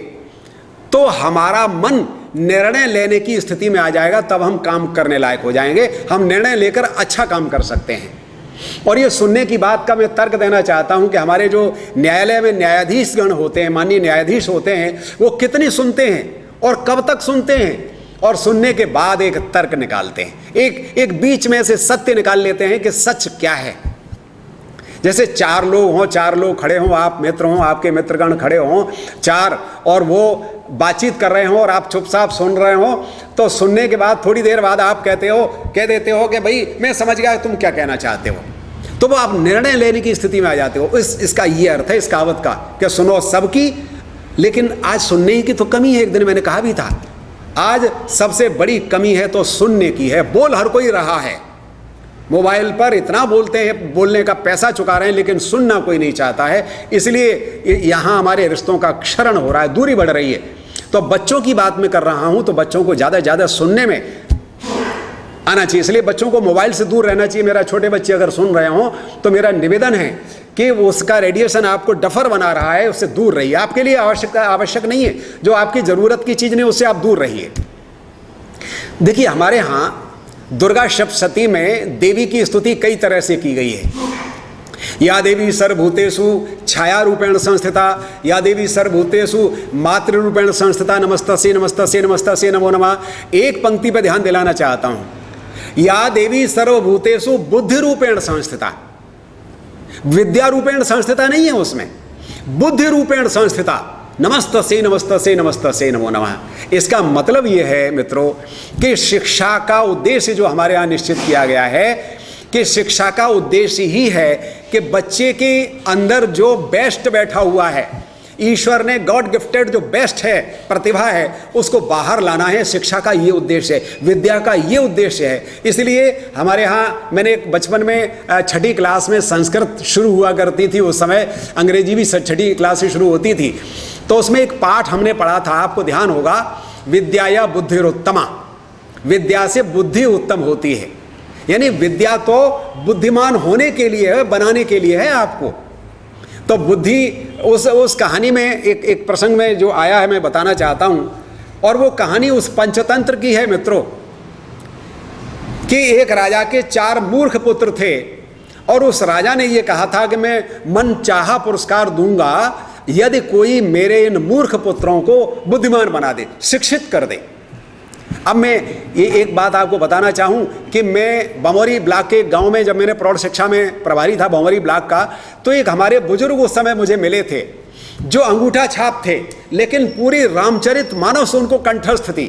तो हमारा मन निर्णय लेने की स्थिति में आ जाएगा, तब हम काम करने लायक हो जाएंगे, हम निर्णय लेकर अच्छा काम कर सकते हैं। और ये सुनने की बात का मैं तर्क देना चाहता हूं कि हमारे जो न्यायालय में न्यायाधीश गण होते हैं, माननीय न्यायाधीश होते हैं, वो कितनी सुनते हैं और कब तक सुनते हैं, और सुनने के बाद एक तर्क निकालते हैं, एक बीच में से सत्य निकाल लेते हैं कि सच क्या है। जैसे 4 लोग हों, 4 लोग खड़े हों, आप मित्र हों, आपके मित्रगण खड़े हों 4, और वो बातचीत कर रहे हों और आप चुपचाप सुन रहे हों, तो सुनने के बाद थोड़ी देर बाद आप कह देते हो कि भाई मैं समझ गया तुम क्या कहना चाहते हो, तो वो आप निर्णय लेने की स्थिति में आ जाते हो। इसका ये अर्थ है इस कहावत का कि सुनो सबकी, लेकिन आज सुनने की तो कमी है। एक दिन मैंने कहा भी था, आज सबसे बड़ी कमी है तो सुनने की है। बोल हर कोई रहा है, मोबाइल पर इतना बोलते हैं, बोलने का पैसा चुका रहे हैं, लेकिन सुनना कोई नहीं चाहता है। इसलिए यहाँ हमारे रिश्तों का क्षरण हो रहा है, दूरी बढ़ रही है। तो बच्चों की बात मैं कर रहा हूँ, तो बच्चों को ज़्यादा से ज़्यादा सुनने में आना चाहिए, इसलिए बच्चों को मोबाइल से दूर रहना चाहिए। मेरा छोटे बच्चे अगर सुन रहे हों तो मेरा निवेदन है कि उसका रेडिएशन आपको डफर बना रहा है, उससे दूर रहिए। आपके लिए आवश्यक नहीं है, जो आपकी ज़रूरत की चीज़ नहीं उससे आप दूर रहिए। देखिए हमारे यहाँ दुर्गा सप्तशती में देवी की स्तुति कई तरह से की गई है। या देवी सर्वभूतेषु छाया रूपेण संस्थिता, या देवी सर्वभूतेषु मातृ रूपेण संस्थिता, नमस्तस्यै नमस्तस्यै नमस्तस्यै नमो नमः। एक पंक्ति पर ध्यान दिलाना चाहता हूँ, या देवी सर्वभूतेषु बुद्धि रूपेण संस्थिता, विद्या रूपेण संस्थिता नहीं है उसमें, बुद्धि रूपेण संस्थिता, नमस्तस्यै नमस्तस्यै नमस्तस्यै नमो नमः। इसका मतलब ये है मित्रों कि शिक्षा का उद्देश्य जो हमारे यहाँ निश्चित किया गया है कि शिक्षा का उद्देश्य ही है कि बच्चे के अंदर जो बेस्ट बैठा हुआ है, ईश्वर ने गॉड गिफ्टेड जो बेस्ट है, प्रतिभा है, उसको बाहर लाना है। शिक्षा का ये उद्देश्य है, विद्या का ये उद्देश्य है। इसलिए हमारे यहाँ मैंने बचपन में 6ठी क्लास में संस्कृत शुरू हुआ करती थी, उस समय अंग्रेजी भी 6ठी क्लास से शुरू होती थी, तो उसमें एक पाठ हमने पढ़ा था, आपको ध्यान होगा, विद्या या बुद्धिरुत्तमा, विद्या से बुद्धि उत्तम होती है। यानी विद्या तो बुद्धिमान होने के लिए है, बनाने के लिए है आपको। तो बुद्धि उस कहानी में एक प्रसंग में जो आया है मैं बताना चाहता हूँ, और वो कहानी उस पंचतंत्र की है मित्रों, कि एक राजा के 4 मूर्ख पुत्र थे, और उस राजा ने ये कहा था कि मैं मन चाहा पुरस्कार दूंगा यदि कोई मेरे इन मूर्ख पुत्रों को बुद्धिमान बना दे, शिक्षित कर दे। अब मैं ये एक बात आपको बताना चाहूँ कि मैं बमौरी ब्लॉक के गांव में, जब मैंने प्रौढ़ शिक्षा में प्रभारी था बमौरी ब्लॉक का, तो एक हमारे बुजुर्ग उस समय मुझे मिले थे जो अंगूठा छाप थे, लेकिन पूरी रामचरित मानस उनको कंठस्थ थी।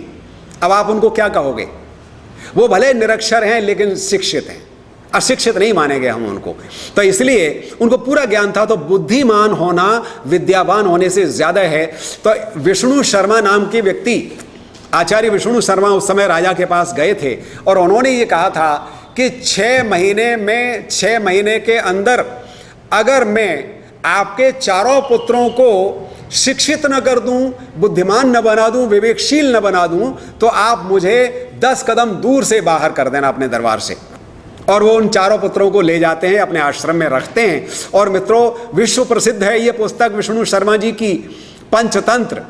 अब आप उनको क्या कहोगे? वो भले निरक्षर हैं लेकिन शिक्षित हैं, अशिक्षित नहीं मानेंगे हम उनको। तो इसलिए उनको पूरा ज्ञान था। तो बुद्धिमान होना विद्यावान होने से ज़्यादा है। तो विष्णु शर्मा नाम के व्यक्ति, आचार्य विष्णु शर्मा, उस समय राजा के पास गए थे, और उन्होंने ये कहा था कि 6 महीने के अंदर अगर मैं आपके 4 पुत्रों को शिक्षित न कर दूं, बुद्धिमान न बना दूं, विवेकशील न बना दूं, तो आप मुझे 10 कदम दूर से बाहर कर देना अपने दरबार से। और वो उन 4 पुत्रों को ले जाते हैं, अपने आश्रम में रखते हैं। और मित्रों, विश्व प्रसिद्ध है ये पुस्तक विष्णु शर्मा जी की पंचतंत्र,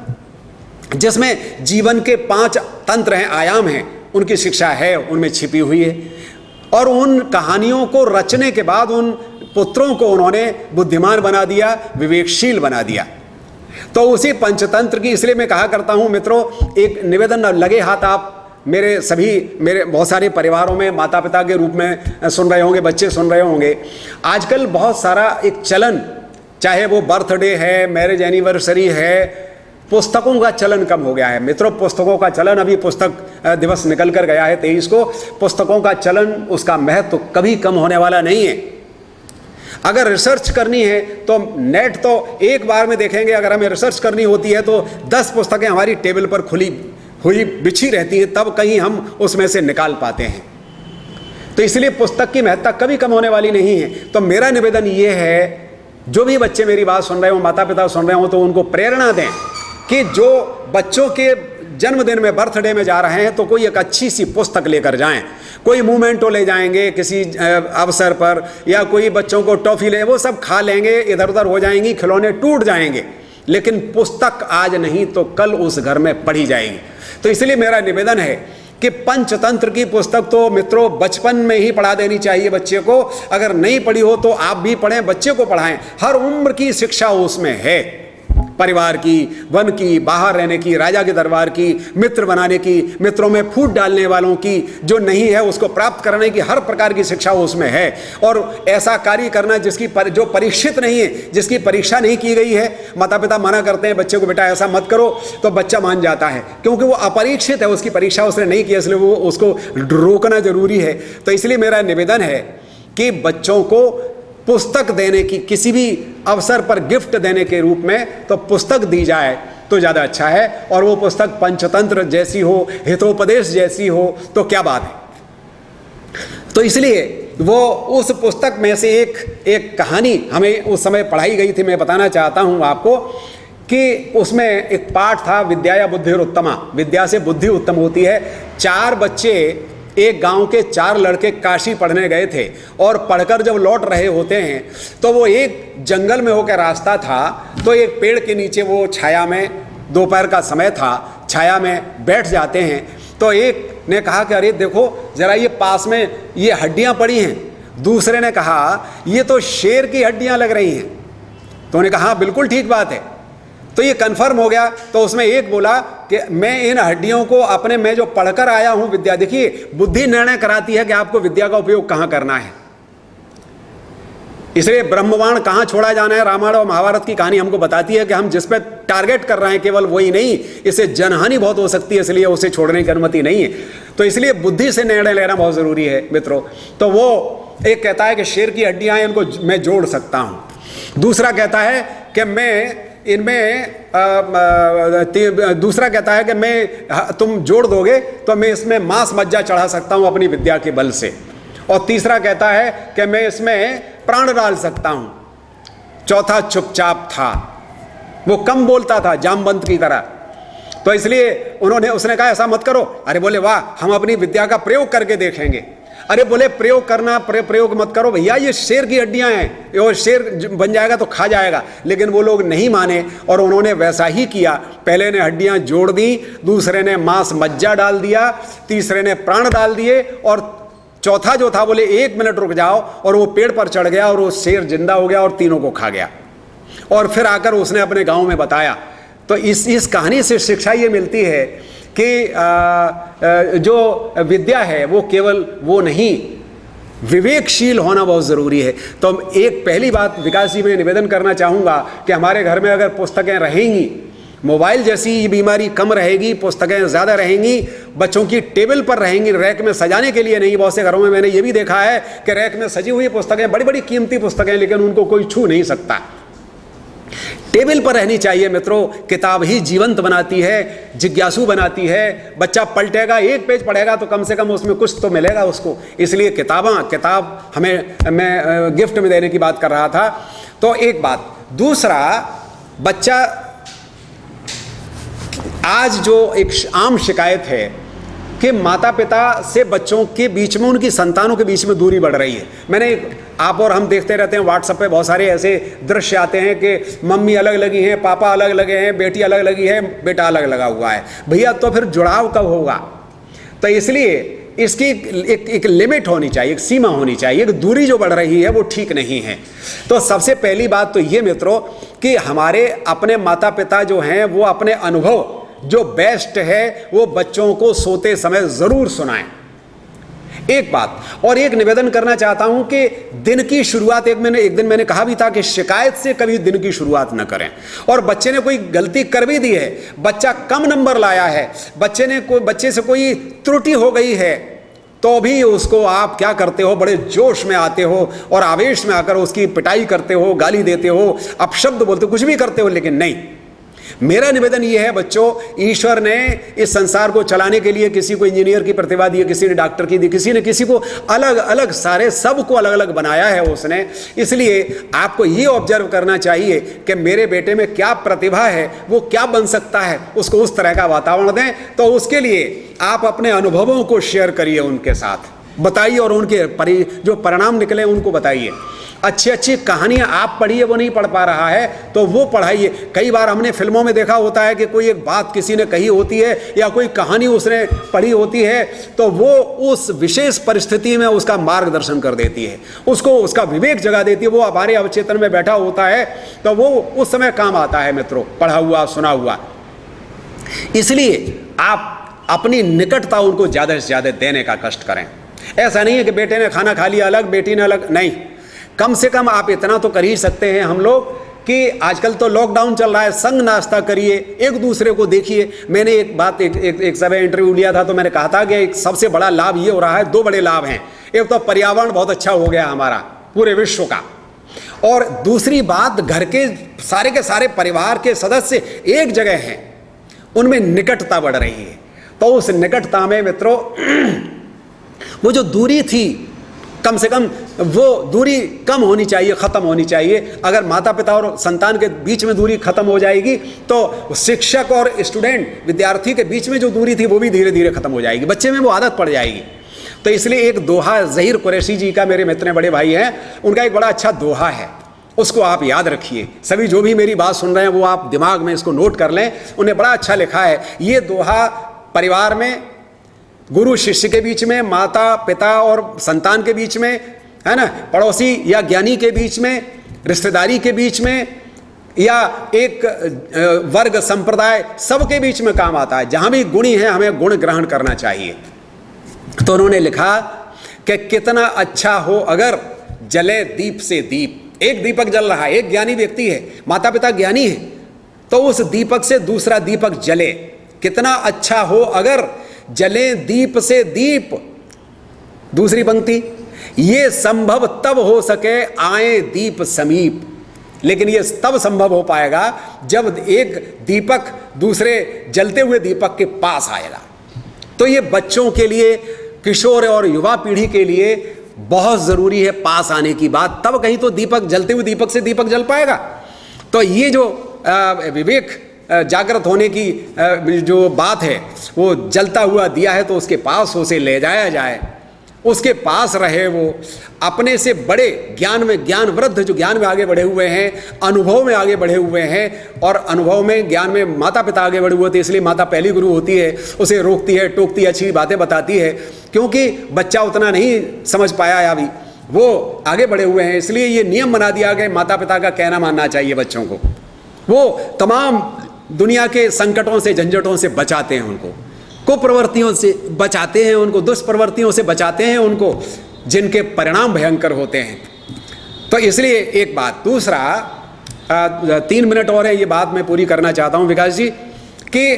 जिसमें जीवन के 5 तंत्र हैं, आयाम हैं, उनकी शिक्षा है उनमें छिपी हुई है। और उन कहानियों को रचने के बाद उन पुत्रों को उन्होंने बुद्धिमान बना दिया, विवेकशील बना दिया। तो उसी पंचतंत्र की, इसलिए मैं कहा करता हूं मित्रों, एक निवेदन लगे हाथ आप मेरे बहुत सारे परिवारों में माता पिता के रूप में सुन रहे होंगे, बच्चे सुन रहे होंगे, आजकल बहुत सारा एक चलन, चाहे वो बर्थडे है, मैरिज एनिवर्सरी है, पुस्तकों का चलन कम हो गया है मित्रों। पुस्तकों का चलन, अभी पुस्तक दिवस निकल कर गया है 23 को, पुस्तकों का चलन, उसका महत्व कभी कम होने वाला नहीं है। अगर रिसर्च करनी है तो नेट तो एक बार में देखेंगे, अगर हमें रिसर्च करनी होती है तो 10 पुस्तकें हमारी टेबल पर खुली हुई बिछी रहती हैं, तब कहीं हम उसमें से निकाल पाते हैं। तो इसलिए पुस्तक की महत्ता कभी कम होने वाली नहीं है। तो मेरा निवेदन ये है, जो भी बच्चे मेरी बात सुन रहे हो, माता पिता सुन रहे हो, तो उनको प्रेरणा दें कि जो बच्चों के जन्मदिन में, बर्थडे में जा रहे हैं, तो कोई एक अच्छी सी पुस्तक लेकर जाएं। कोई मोमेंटो ले जाएंगे किसी अवसर पर, या कोई बच्चों को टॉफी ले, वो सब खा लेंगे, इधर उधर हो जाएंगी, खिलौने टूट जाएंगे, लेकिन पुस्तक आज नहीं तो कल उस घर में पढ़ी जाएगी। तो इसलिए मेरा निवेदन है कि पंचतंत्र की पुस्तक तो मित्रों बचपन में ही पढ़ा देनी चाहिए बच्चे को। अगर नहीं पढ़ी हो तो आप भी पढ़ें, बच्चे को पढ़ाएं। हर उम्र की शिक्षा उसमें है, परिवार की, वन की, बाहर रहने की, राजा के दरबार की, मित्र बनाने की, मित्रों में फूट डालने वालों की, जो नहीं है उसको प्राप्त करने की हर प्रकार की शिक्षा उसमें है। और ऐसा कार्य करना जिसकी जो परीक्षित नहीं है, जिसकी परीक्षा नहीं की गई है, माता पिता मना करते हैं बच्चे को, बेटा ऐसा मत करो, तो बच्चा मान जाता है, क्योंकि वो अपरीक्षित है, उसकी परीक्षा उसने नहीं की, इसलिए वो उसको रोकना जरूरी है। तो इसलिए मेरा निवेदन है कि बच्चों को पुस्तक देने की, किसी भी अवसर पर गिफ्ट देने के रूप में तो पुस्तक दी जाए तो ज़्यादा अच्छा है। और वो पुस्तक पंचतंत्र जैसी हो, हितोपदेश जैसी हो, तो क्या बात है। तो इसलिए वो उस पुस्तक में से एक कहानी हमें उस समय पढ़ाई गई थी, मैं बताना चाहता हूँ आपको कि उसमें एक पाठ था, विद्याया बुद्धिरुत्तमा, विद्या से बुद्धि उत्तम होती है। 4 बच्चे, एक गांव के 4 लड़के काशी पढ़ने गए थे, और पढ़कर जब लौट रहे होते हैं तो वो एक जंगल में होकर रास्ता था, तो एक पेड़ के नीचे वो छाया में, दोपहर का समय था, छाया में बैठ जाते हैं। तो एक ने कहा कि अरे देखो जरा ये पास में ये हड्डियां पड़ी हैं। दूसरे ने कहा ये तो शेर की हड्डियां लग रही हैं। तो उन्होंने कहा हाँ बिल्कुल ठीक बात है। तो ये कन्फर्म हो गया। तो उसमें एक बोला कि मैं इन हड्डियों को अपने, मैं जो पढ़कर आया हूं विद्या, देखिए बुद्धि निर्णय कराती है कि आपको विद्या का उपयोग कहां करना है। इसलिए ब्रह्मबाण कहां छोड़ा जाना है, रामायण और महाभारत की कहानी हमको बताती है कि हम जिस पे टारगेट कर रहे हैं केवल वही नहीं, इससे जनहानि बहुत हो सकती है, इसलिए उसे छोड़ने की अनुमति नहीं है। तो इसलिए बुद्धि से निर्णय लेना बहुत जरूरी है मित्रों। तो वो एक कहता है कि शेर की हड्डियां हैं, इनको मैं जोड़ सकता हूं। दूसरा कहता है कि मैं इनमें दूसरा कहता है कि मैं, तुम जोड़ दोगे तो मैं इसमें मांस मज्जा चढ़ा सकता हूं अपनी विद्या के बल से। और तीसरा कहता है कि मैं इसमें प्राण डाल सकता हूं। चौथा चुपचाप था, वो कम बोलता था जामवंत की तरह। तो इसलिए उसने कहा ऐसा मत करो। अरे बोले वाह, हम अपनी विद्या का प्रयोग करके देखेंगे। अरे बोले प्रयोग करना, प्रयोग मत करो भैया, ये शेर की हड्डियां हैं, ये शेर बन जाएगा तो खा जाएगा। लेकिन वो लोग नहीं माने और उन्होंने वैसा ही किया। पहले ने हड्डियां जोड़ दी, दूसरे ने मांस मज्जा डाल दिया, तीसरे ने प्राण डाल दिए, और चौथा जो था बोले 1 मिनट रुक जाओ, और वो पेड़ पर चढ़ गया और वो शेर जिंदा हो गया और तीनों को खा गया। और फिर आकर उसने अपने गांव में बताया। तो इस कहानी से शिक्षा ये मिलती है कि जो विद्या है वो केवल वो नहीं, विवेकशील होना बहुत ज़रूरी है। तो एक पहली बात विकास जी मैं निवेदन करना चाहूँगा कि हमारे घर में अगर पुस्तकें रहेंगी, मोबाइल जैसी बीमारी कम रहेगी, पुस्तकें ज़्यादा रहेंगी, बच्चों की टेबल पर रहेंगी, रैक में सजाने के लिए नहीं। बहुत से घरों में मैंने ये भी देखा है कि रैक में सजी हुई पुस्तकें, बड़ी बड़ी कीमती पुस्तकें, लेकिन उनको कोई छू नहीं सकता। टेबल पर रहनी चाहिए मित्रों। किताब ही जीवंत बनाती है, जिज्ञासु बनाती है। बच्चा पलटेगा, 1 पेज पढ़ेगा तो कम से कम उसमें कुछ तो मिलेगा उसको। इसलिए किताब हमें, मैं गिफ्ट में देने की बात कर रहा था। तो एक बात। दूसरा, बच्चा, आज जो एक आम शिकायत है कि माता पिता से बच्चों के बीच में, उनकी संतानों के बीच में दूरी बढ़ रही है। मैंने, आप और हम देखते रहते हैं व्हाट्सएप पे बहुत सारे ऐसे दृश्य आते हैं कि मम्मी अलग लगी हैं, पापा अलग लगे हैं, बेटी अलग लगी है, बेटा अलग लगा हुआ है। भैया तो फिर जुड़ाव कब होगा? तो इसलिए इसकी एक लिमिट होनी चाहिए, एक सीमा होनी चाहिए। दूरी जो बढ़ रही है वो ठीक नहीं है। तो सबसे पहली बात तो ये मित्रों कि हमारे अपने माता पिता जो हैं वो अपने अनुभव जो बेस्ट है वो बच्चों को सोते समय जरूर सुनाएं। एक बात और एक निवेदन करना चाहता हूं कि दिन की शुरुआत एक दिन मैंने कहा भी था कि शिकायत से कभी दिन की शुरुआत न करें। और बच्चे ने कोई गलती कर भी दी है, बच्चा कम नंबर लाया है, बच्चे से कोई त्रुटि हो गई है, तो भी उसको आप क्या करते हो, बड़े जोश में आते हो और आवेश में आकर उसकी पिटाई करते हो, गाली देते हो, अपशब्द बोलते हो, कुछ भी करते हो। लेकिन नहीं, मेरा निवेदन यह है बच्चों, ईश्वर ने इस संसार को चलाने के लिए किसी को इंजीनियर की प्रतिभा दी है, किसी ने डॉक्टर की दी, किसी ने किसी को अलग अलग, सारे सबको अलग अलग बनाया है उसने। इसलिए आपको ये ऑब्जर्व करना चाहिए कि मेरे बेटे में क्या प्रतिभा है, वो क्या बन सकता है, उसको उस तरह का वातावरण दें। तो उसके लिए आप अपने अनुभवों को शेयर करिए, उनके साथ बताइए और उनके जो परिणाम निकले उनको बताइए। अच्छी अच्छी कहानियां आप पढ़िए, वो नहीं पढ़ पा रहा है तो वो पढ़ाइए। कई बार हमने फिल्मों में देखा होता है कि कोई एक बात किसी ने कही होती है या कोई कहानी उसने पढ़ी होती है, तो वो उस विशेष परिस्थिति में उसका मार्गदर्शन कर देती है, उसको उसका विवेक जगा देती है। वो हमारे अवचेतन में बैठा होता है तो वो उस समय काम आता है मित्रों, पढ़ा हुआ सुना हुआ। इसलिए आप अपनी निकटता उनको ज़्यादा से ज़्यादा देने का कष्ट करें। ऐसा नहीं है कि बेटे ने खाना खा लिया अलग, बेटी ने अलग, नहीं। कम से कम आप इतना तो कर ही सकते हैं हम लोग कि आजकल तो लॉकडाउन चल रहा है, संग नाश्ता करिए, एक दूसरे को देखिए। मैंने एक बात एक समय इंटरव्यू लिया था तो मैंने कहा था कि एक सबसे बड़ा लाभ ये हो रहा है, दो बड़े लाभ हैं। एक तो पर्यावरण बहुत अच्छा हो गया हमारा पूरे विश्व का, और दूसरी बात घर के सारे परिवार के सदस्य एक जगह हैं, उनमें निकटता बढ़ रही है। तो उस निकटता में मित्रों वो जो दूरी थी, कम से कम वो दूरी कम होनी चाहिए, ख़त्म होनी चाहिए। अगर माता पिता और संतान के बीच में दूरी ख़त्म हो जाएगी तो शिक्षक और स्टूडेंट, विद्यार्थी के बीच में जो दूरी थी वो भी धीरे धीरे ख़त्म हो जाएगी, बच्चे में वो आदत पड़ जाएगी। तो इसलिए एक दोहा ज़हीर कुरैशी जी का, मेरे मित्र बड़े भाई हैं, उनका एक बड़ा अच्छा दोहा है, उसको आप याद रखिए। सभी जो भी मेरी बात सुन रहे हैं वो आप दिमाग में इसको नोट कर लें। उन्हें बड़ा अच्छा लिखा है ये दोहा। परिवार में, गुरु शिष्य के बीच में, माता पिता और संतान के बीच में, है ना, पड़ोसी या ज्ञानी के बीच में, रिश्तेदारी के बीच में, या एक वर्ग संप्रदाय, सबके बीच में काम आता है। जहाँ भी गुणी है हमें गुण ग्रहण करना चाहिए। तो उन्होंने लिखा कि कितना अच्छा हो अगर जले दीप से दीप। एक दीपक जल रहा है, एक ज्ञानी व्यक्ति है, माता पिता ज्ञानी है, तो उस दीपक से दूसरा दीपक जले। कितना अच्छा हो अगर जले दीप से दीप। दूसरी पंक्ति, ये संभव तब हो सके आए दीप समीप। लेकिन ये तब संभव हो पाएगा जब एक दीपक दूसरे जलते हुए दीपक के पास आएगा। तो ये बच्चों के लिए, किशोर और युवा पीढ़ी के लिए बहुत ज़रूरी है पास आने की बात, तब कहीं तो दीपक, जलते हुए दीपक से दीपक जल पाएगा। तो ये जो विवेक जागृत होने की जो बात है, वो जलता हुआ दिया है तो उसके पास उसे ले जाया जाए, उसके पास रहे। वो अपने से बड़े ज्ञान में, ज्ञान वृद्ध जो ज्ञान में आगे बढ़े हुए हैं, अनुभव में आगे बढ़े हुए हैं, और अनुभव में, ज्ञान में माता पिता आगे बढ़े हुए थे, इसलिए माता पहली गुरु होती है, उसे रोकती है, टोकती है, अच्छी बातें बताती है, क्योंकि बच्चा उतना नहीं समझ पाया है अभी, वो आगे बढ़े हुए हैं। इसलिए ये नियम बना दिया गया, माता पिता का कहना मानना चाहिए बच्चों को। वो तमाम दुनिया के संकटों से, झंझटों से बचाते हैं उनको, कुप्रवृत्तियों से बचाते हैं उनको, दुष्प्रवृत्तियों से बचाते हैं उनको, जिनके परिणाम भयंकर होते हैं। तो इसलिए एक बात। दूसरा, 3 मिनट और है, ये बात मैं पूरी करना चाहता हूँ विकास जी, कि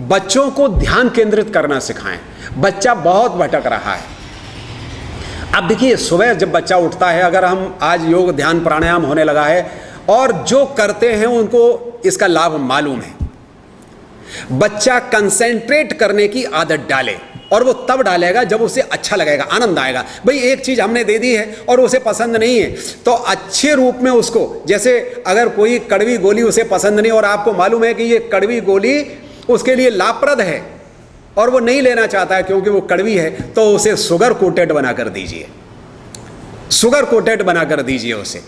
बच्चों को ध्यान केंद्रित करना सिखाएं। बच्चा बहुत भटक रहा है। अब देखिए, सुबह जब बच्चा उठता है, अगर हम आज योग ध्यान प्राणायाम होने लगा है और जो करते हैं उनको इसका लाभ मालूम है, बच्चा कंसेंट्रेट करने की आदत डाले, और वो तब डालेगा जब उसे अच्छा लगेगा, आनंद आएगा। भाई एक चीज़ हमने दे दी है और उसे पसंद नहीं है, तो अच्छे रूप में उसको, जैसे अगर कोई कड़वी गोली उसे पसंद नहीं और आपको मालूम है कि ये कड़वी गोली उसके लिए लाभप्रद है और वो नहीं लेना चाहता है क्योंकि वो कड़वी है, तो उसे शुगर कोटेड बना कर दीजिए, शुगर कोटेड बना कर दीजिए उसे।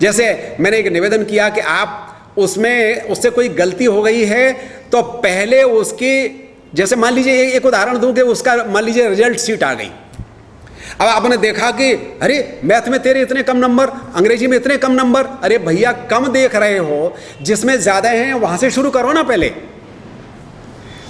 जैसे मैंने एक निवेदन किया कि आप उससे कोई गलती हो गई है तो पहले उसकी, जैसे मान लीजिए एक उदाहरण दूं कि उसका मान लीजिए रिजल्ट शीट आ गई। अब आपने देखा कि अरे मैथ में तेरे इतने कम नंबर, अंग्रेजी में इतने कम नंबर। अरे भैया, कम देख रहे हो, जिसमें ज़्यादा हैं वहाँ से शुरू करो ना पहले।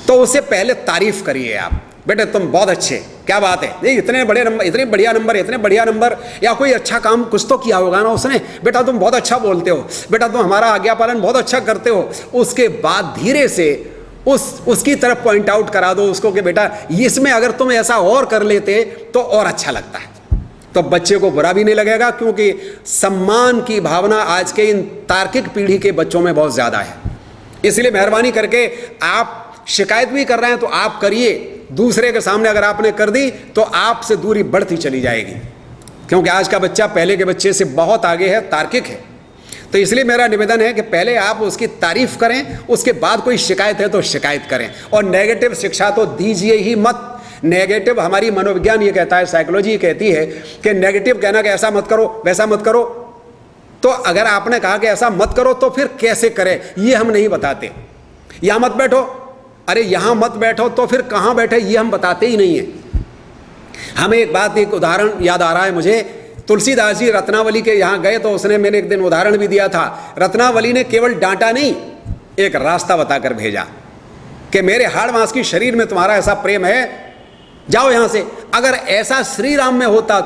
तो उससे पहले तारीफ करिए आप, बेटे तुम बहुत अच्छे, क्या बात है, ये इतने बड़े नंबर, इतने बढ़िया नंबर, इतने बढ़िया नंबर, या कोई अच्छा काम कुछ तो किया होगा ना उसने, बेटा तुम बहुत अच्छा बोलते हो, बेटा तुम हमारा आज्ञा पालन बहुत अच्छा करते हो। उसके बाद धीरे से उसकी तरफ पॉइंट आउट करा दो उसको कि बेटा इसमें अगर तुम ऐसा और कर लेते तो और अच्छा लगता है। तो बच्चे को बुरा भी नहीं लगेगा, क्योंकि सम्मान की भावना आज के इन तार्किक पीढ़ी के बच्चों में बहुत ज़्यादा है। इसलिए मेहरबानी करके आप शिकायत भी कर रहे हैं तो आप करिए, दूसरे के सामने अगर आपने कर दी तो आपसे दूरी बढ़ती चली जाएगी, क्योंकि आज का बच्चा पहले के बच्चे से बहुत आगे है, तार्किक है। तो इसलिए मेरा निवेदन है कि पहले आप उसकी तारीफ करें, उसके बाद कोई शिकायत है तो शिकायत करें, और नेगेटिव शिक्षा तो दीजिए ही मत। नेगेटिव, हमारी मनोविज्ञान ये कहता है, साइकोलॉजी ये कहती है कि नेगेटिव कहना कि ऐसा मत करो, वैसा मत करो। तो अगर आपने कहा कि ऐसा मत करो तो फिर कैसे करें ये हम नहीं बताते। यहाँ मत बैठो, अरे यहाँ मत बैठो, तो फिर कहाँ बैठे ये हम बताते ही नहीं हैं। हमें एक बात, एक उदाहरण याद आ रहा है मुझे। तुलसीदास जी रत्नावली के यहाँ गए तो उसने, मैंने एक दिन उदाहरण भी दिया था, रत्नावली ने केवल डांटा नहीं, एक रास्ता बताकर भेजा कि मेरे हाड़ मांस की शरीर में तुम्हारा ऐसा प्रेम है, जाओ यहाँ से। अगर ऐसा श्री राम में होता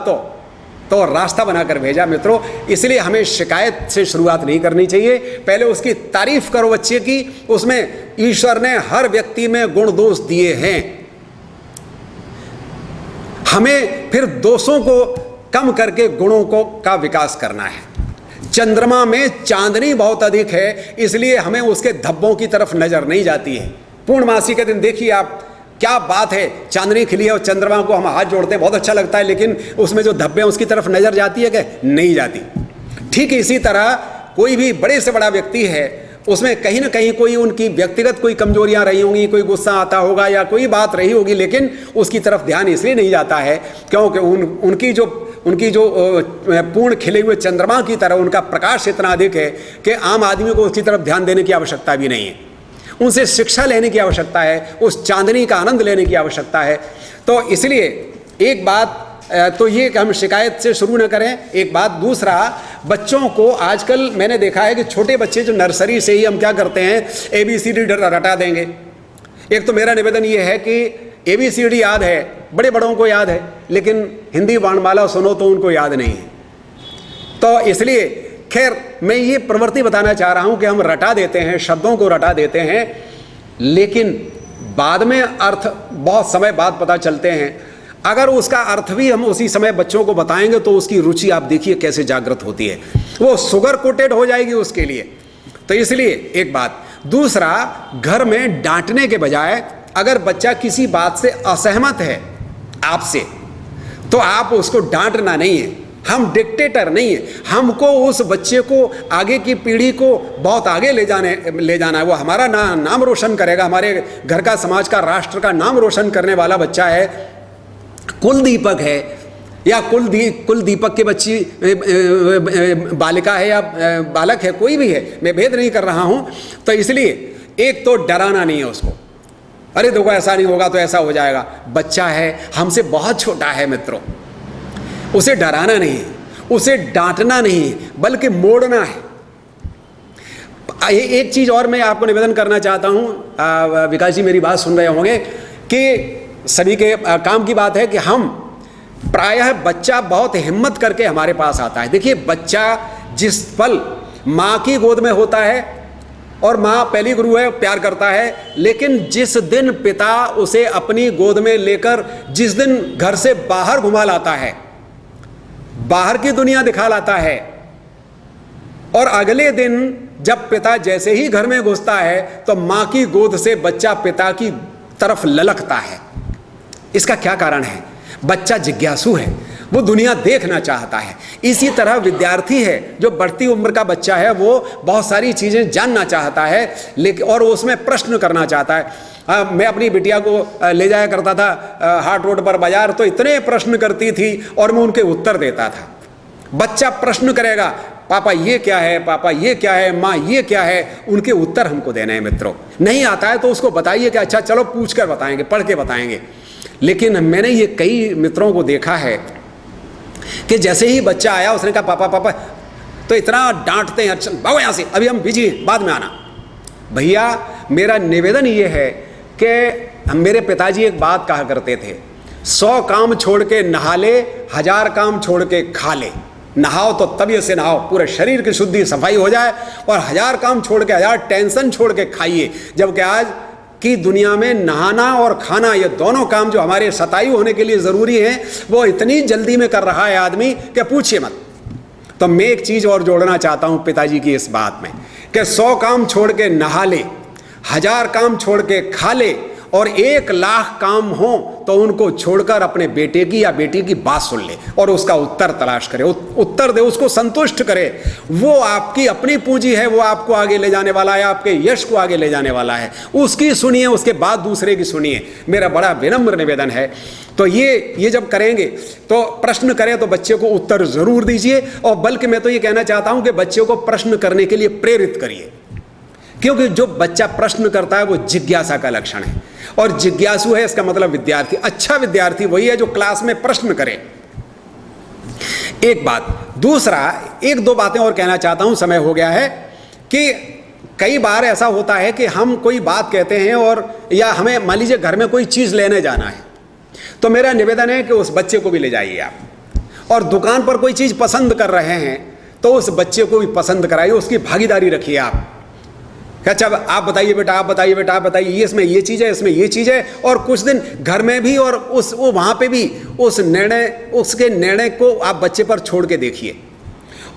तो रास्ता बनाकर भेजा। मित्रों, इसलिए हमें शिकायत से शुरुआत नहीं करनी चाहिए, पहले उसकी तारीफ करो बच्चे की। उसमें ईश्वर ने हर व्यक्ति में गुण दोष दिए हैं, हमें फिर दोषों को कम करके गुणों को का विकास करना है। चंद्रमा में चांदनी बहुत अधिक है, इसलिए हमें उसके धब्बों की तरफ नजर नहीं जाती है। पूर्णमासी के दिन देखिए आप, क्या बात है, चांदनी खिली है और चंद्रमा को हम हाथ जोड़ते हैं, बहुत अच्छा लगता है, लेकिन उसमें जो धब्बे हैं उसकी तरफ नजर जाती है क्या? नहीं जाती। ठीक इसी तरह कोई भी बड़े से बड़ा व्यक्ति है, उसमें कहीं ना कहीं कोई उनकी व्यक्तिगत कोई कमजोरियां रही होंगी, कोई गुस्सा आता होगा या कोई बात रही होगी, लेकिन उसकी तरफ ध्यान इसलिए नहीं जाता है क्योंकि उनकी जो पूर्ण खिले हुए चंद्रमा की तरह उनका प्रकाश इतना अधिक है कि आम आदमी को उसकी तरफ ध्यान देने की आवश्यकता भी नहीं है। उनसे शिक्षा लेने की आवश्यकता है, उस चांदनी का आनंद लेने की आवश्यकता है। तो इसलिए एक बात तो ये कि हम शिकायत से शुरू न करें, एक बात। दूसरा, बच्चों को आजकल मैंने देखा है कि छोटे बच्चे जो नर्सरी से ही हम क्या करते हैं, ABCD रटा देंगे। एक तो मेरा निवेदन ये है कि ABCD याद है, बड़े बड़ों को याद है, लेकिन हिंदी वर्णमाला सुनो तो उनको याद नहीं है। तो इसलिए खैर मैं ये प्रवृत्ति बताना चाह रहा हूं कि हम रटा देते हैं, शब्दों को रटा देते हैं, लेकिन बाद में अर्थ बहुत समय बाद पता चलते हैं। अगर उसका अर्थ भी हम उसी समय बच्चों को बताएंगे तो उसकी रुचि आप देखिए कैसे जागृत होती है, वो शुगर कोटेड हो जाएगी उसके लिए। तो इसलिए एक बात। दूसरा, घर में डांटने के बजाय अगर बच्चा किसी बात से असहमत है आपसे, तो आप उसको डांटना नहीं है। हम डिक्टेटर नहीं है, हमको उस बच्चे को, आगे की पीढ़ी को बहुत आगे ले जाना है। वो हमारा नाम रोशन करेगा, हमारे घर का, समाज का, राष्ट्र का नाम रोशन करने वाला बच्चा है, कुल दीपक है, या कुल दीपक की बच्ची बालिका है या बालक है, कोई भी है, मैं भेद नहीं कर रहा हूं। तो इसलिए एक तो डराना नहीं है उसको, अरे देखो ऐसा नहीं होगा तो ऐसा हो जाएगा। बच्चा है, हमसे बहुत छोटा है मित्रों, उसे डराना नहीं है, उसे डांटना नहीं है, बल्कि मोड़ना है। एक चीज और मैं आपको निवेदन करना चाहता हूं, विकास जी मेरी बात सुन रहे होंगे, कि सभी के काम की बात है कि हम प्रायः, बच्चा बहुत हिम्मत करके हमारे पास आता है। देखिए, बच्चा जिस पल माँ की गोद में होता है, और माँ पहली गुरु है, प्यार करता है, लेकिन जिस दिन पिता उसे अपनी गोद में लेकर, जिस दिन घर से बाहर घुमा लाता है, बाहर की दुनिया दिखा लाता है, और अगले दिन जब पिता जैसे ही घर में घुसता है तो माँ की गोद से बच्चा पिता की तरफ ललकता है। इसका क्या कारण है? बच्चा जिज्ञासु है, वो दुनिया देखना चाहता है। इसी तरह विद्यार्थी है, जो बढ़ती उम्र का बच्चा है, वो बहुत सारी चीज़ें जानना चाहता है, लेकिन और उसमें प्रश्न करना चाहता है। मैं अपनी बिटिया को ले जाया करता था हाट रोड पर बाजार, तो इतने प्रश्न करती थी और मैं उनके उत्तर देता था। बच्चा प्रश्न करेगा, पापा ये क्या है, पापा ये क्या है, माँ ये क्या है, उनके उत्तर हमको देने हैं मित्रों। नहीं आता है तो उसको बताइए कि अच्छा चलो पूछ कर बताएंगे, पढ़ के बताएंगे। लेकिन मैंने ये कई मित्रों को देखा है कि जैसे ही बच्चा आया, उसने कहा पापा पापा, तो इतना डांटते हैं, चल भागो यहाँ से, अभी हम बिजी हैं, बाद में आना। भैया, मेरा निवेदन ये है कि मेरे पिताजी एक बात कहा करते थे, 100 काम छोड़ के नहा ले, 1000 काम छोड़ के खा ले। नहाओ तो तबीयत से नहाओ, पूरे शरीर की शुद्धि सफाई हो जाए, और 1000 काम छोड़ के, 1000 टेंशन छोड़ के खाइए। जबकि आज की दुनिया में नहाना और खाना, ये दोनों काम जो हमारे शतायु होने के लिए ज़रूरी हैं, वो इतनी जल्दी में कर रहा है आदमी कि पूछिए मत। तो मैं एक चीज़ और जोड़ना चाहता हूँ पिताजी की इस बात में, कि 100 काम छोड़ के नहा ले, 1000 काम छोड़ के खा ले, और 1,00,000 काम हो तो उनको छोड़कर अपने बेटे की या बेटी की बात सुन ले और उसका उत्तर तलाश करे, उत्तर दे, उसको संतुष्ट करे। वो आपकी अपनी पूंजी है, वो आपको आगे ले जाने वाला है, आपके यश को आगे ले जाने वाला है। उसकी सुनिए, उसके बाद दूसरे की सुनिए, मेरा बड़ा विनम्र निवेदन है। तो ये जब करेंगे तो प्रश्न करें तो बच्चे को उत्तर जरूर दीजिए, और बल्कि मैं तो ये कहना चाहता हूं कि बच्चे को प्रश्न करने के लिए प्रेरित करिए, क्योंकि जो बच्चा प्रश्न करता है वो जिज्ञासा का लक्षण है, और जिज्ञासु है इसका मतलब विद्यार्थी। अच्छा विद्यार्थी वही है जो क्लास में प्रश्न करे। एक बात। दूसरा, 1-2 बातें और कहना चाहता हूं, समय हो गया है, कि कई बार ऐसा होता है कि हम कोई बात कहते हैं, और या हमें मान लीजिए घर में कोई चीज़ लेने जाना है, तो मेरा निवेदन है कि उस बच्चे को भी ले जाइए आप, और दुकान पर कोई चीज़ पसंद कर रहे हैं तो उस बच्चे को भी पसंद कराइए, उसकी भागीदारी रखिए आप। अच्छा आप बताइए बेटा, आप बताइए बेटा, आप बताइए, ये इसमें ये चीज़ है, इसमें ये चीज़ है। और कुछ दिन घर में भी और वो वहाँ पे भी उसके निर्णय को आप बच्चे पर छोड़ के देखिए।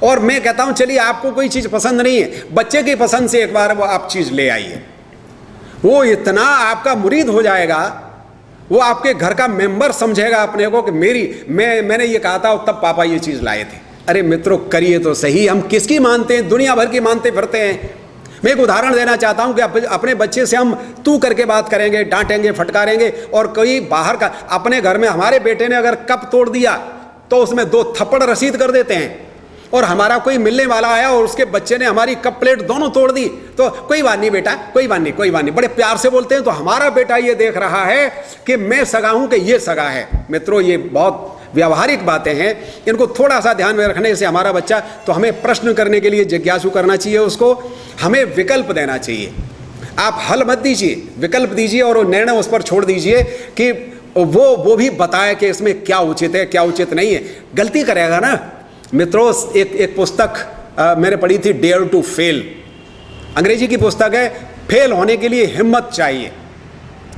और मैं कहता हूँ चलिए आपको कोई चीज़ पसंद नहीं है, बच्चे की पसंद से एक बार वो आप चीज़ ले आइए, वो इतना आपका मुरीद हो जाएगा, वो आपके घर का मेंबर समझेगा अपने को कि मैंने ये कहा था तब पापा ये चीज़ लाए थे। अरे मित्रों, करिए तो सही। हम किसकी मानते हैं? दुनिया भर की मानते फिरते हैं। मैं एक उदाहरण देना चाहता हूं कि अपने बच्चे से हम तू करके बात करेंगे, डांटेंगे, फटकारेंगे, और कोई बाहर का, अपने घर में हमारे बेटे ने अगर कप तोड़ दिया तो उसमें 2 थप्पड़ रसीद कर देते हैं, और हमारा कोई मिलने वाला आया और उसके बच्चे ने हमारी कप प्लेट दोनों तोड़ दी तो कोई बात नहीं बेटा, कोई बात नहीं, कोई बात नहीं, बड़े प्यार से बोलते हैं। तो हमारा बेटा ये देख रहा है कि मैं सगा हूं कि ये सगा है। मित्रों, ये बहुत व्यावहारिक बातें हैं, इनको थोड़ा सा ध्यान में रखने से हमारा बच्चा, तो हमें प्रश्न करने के लिए जिज्ञासु करना चाहिए, उसको हमें विकल्प देना चाहिए। आप हल मत दीजिए, विकल्प दीजिए, और वो निर्णय उस पर छोड़ दीजिए कि वो भी बताए कि इसमें क्या उचित है, क्या उचित नहीं है। गलती करेगा ना। मित्रों, एक पुस्तक मैंने पढ़ी थी, डेयर टू फेल, अंग्रेजी की पुस्तक है। फेल होने के लिए हिम्मत चाहिए,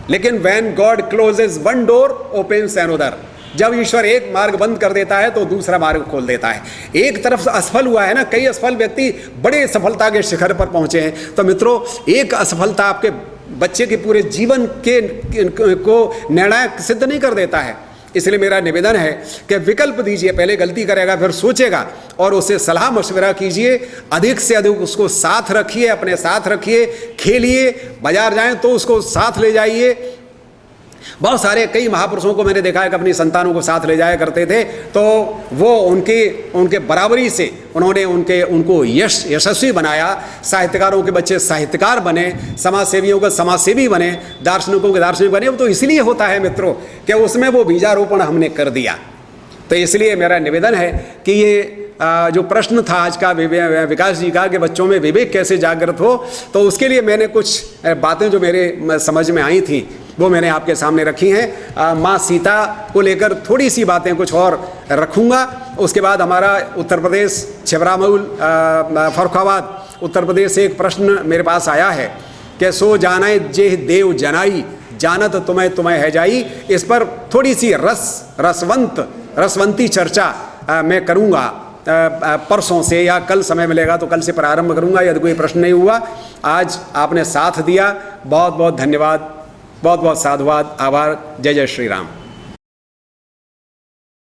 लेकिन when God closes one door opens another, जब ईश्वर एक मार्ग बंद कर देता है तो दूसरा मार्ग खोल देता है। एक तरफ से असफल हुआ है ना, कई असफल व्यक्ति बड़े सफलता के शिखर पर पहुंचे हैं। तो मित्रों, एक असफलता आपके बच्चे के पूरे जीवन को निर्णायक सिद्ध नहीं कर देता है। इसलिए मेरा निवेदन है कि विकल्प दीजिए, पहले गलती करेगा फिर सोचेगा, और उससे सलाह मशवरा कीजिए, अधिक से अधिक उसको साथ रखिए, अपने साथ रखिए, खेलिए, बाजार जाएं तो उसको साथ ले जाइए। बहुत सारे कई महापुरुषों को मैंने देखा है कि अपनी संतानों को साथ ले जाया करते थे, तो वो उनके बराबरी से उन्होंने उनको यशस्वी बनाया। साहित्यकारों के बच्चे साहित्यकार बने, समाज सेवियों के समाज सेवी बने, दार्शनिकों के दार्शनिक बने। तो इसलिए होता है मित्रों कि उसमें वो बीजारोपण हमने कर दिया। तो इसलिए मेरा निवेदन है कि ये जो प्रश्न था आज का विकास जी का, कि बच्चों में विवेक कैसे जागृत हो, तो उसके लिए मैंने कुछ बातें जो मेरे समझ में आई थी वो मैंने आपके सामने रखी हैं। माँ सीता को लेकर थोड़ी सी बातें कुछ और रखूँगा। उसके बाद हमारा उत्तर प्रदेश छिबरामऊल फर्रुखाबाद उत्तर प्रदेश से एक प्रश्न मेरे पास आया है कि सो जाने जे देव जनाई, जानत तुम्हें है जाई। इस पर थोड़ी सी रसवंती चर्चा मैं करूँगा परसों से, या कल समय मिलेगा तो कल से प्रारंभ करूँगा यदि कोई प्रश्न नहीं हुआ। आज आपने साथ दिया, बहुत बहुत धन्यवाद, बहुत बहुत साधुवाद, आभार। जय जय श्री राम।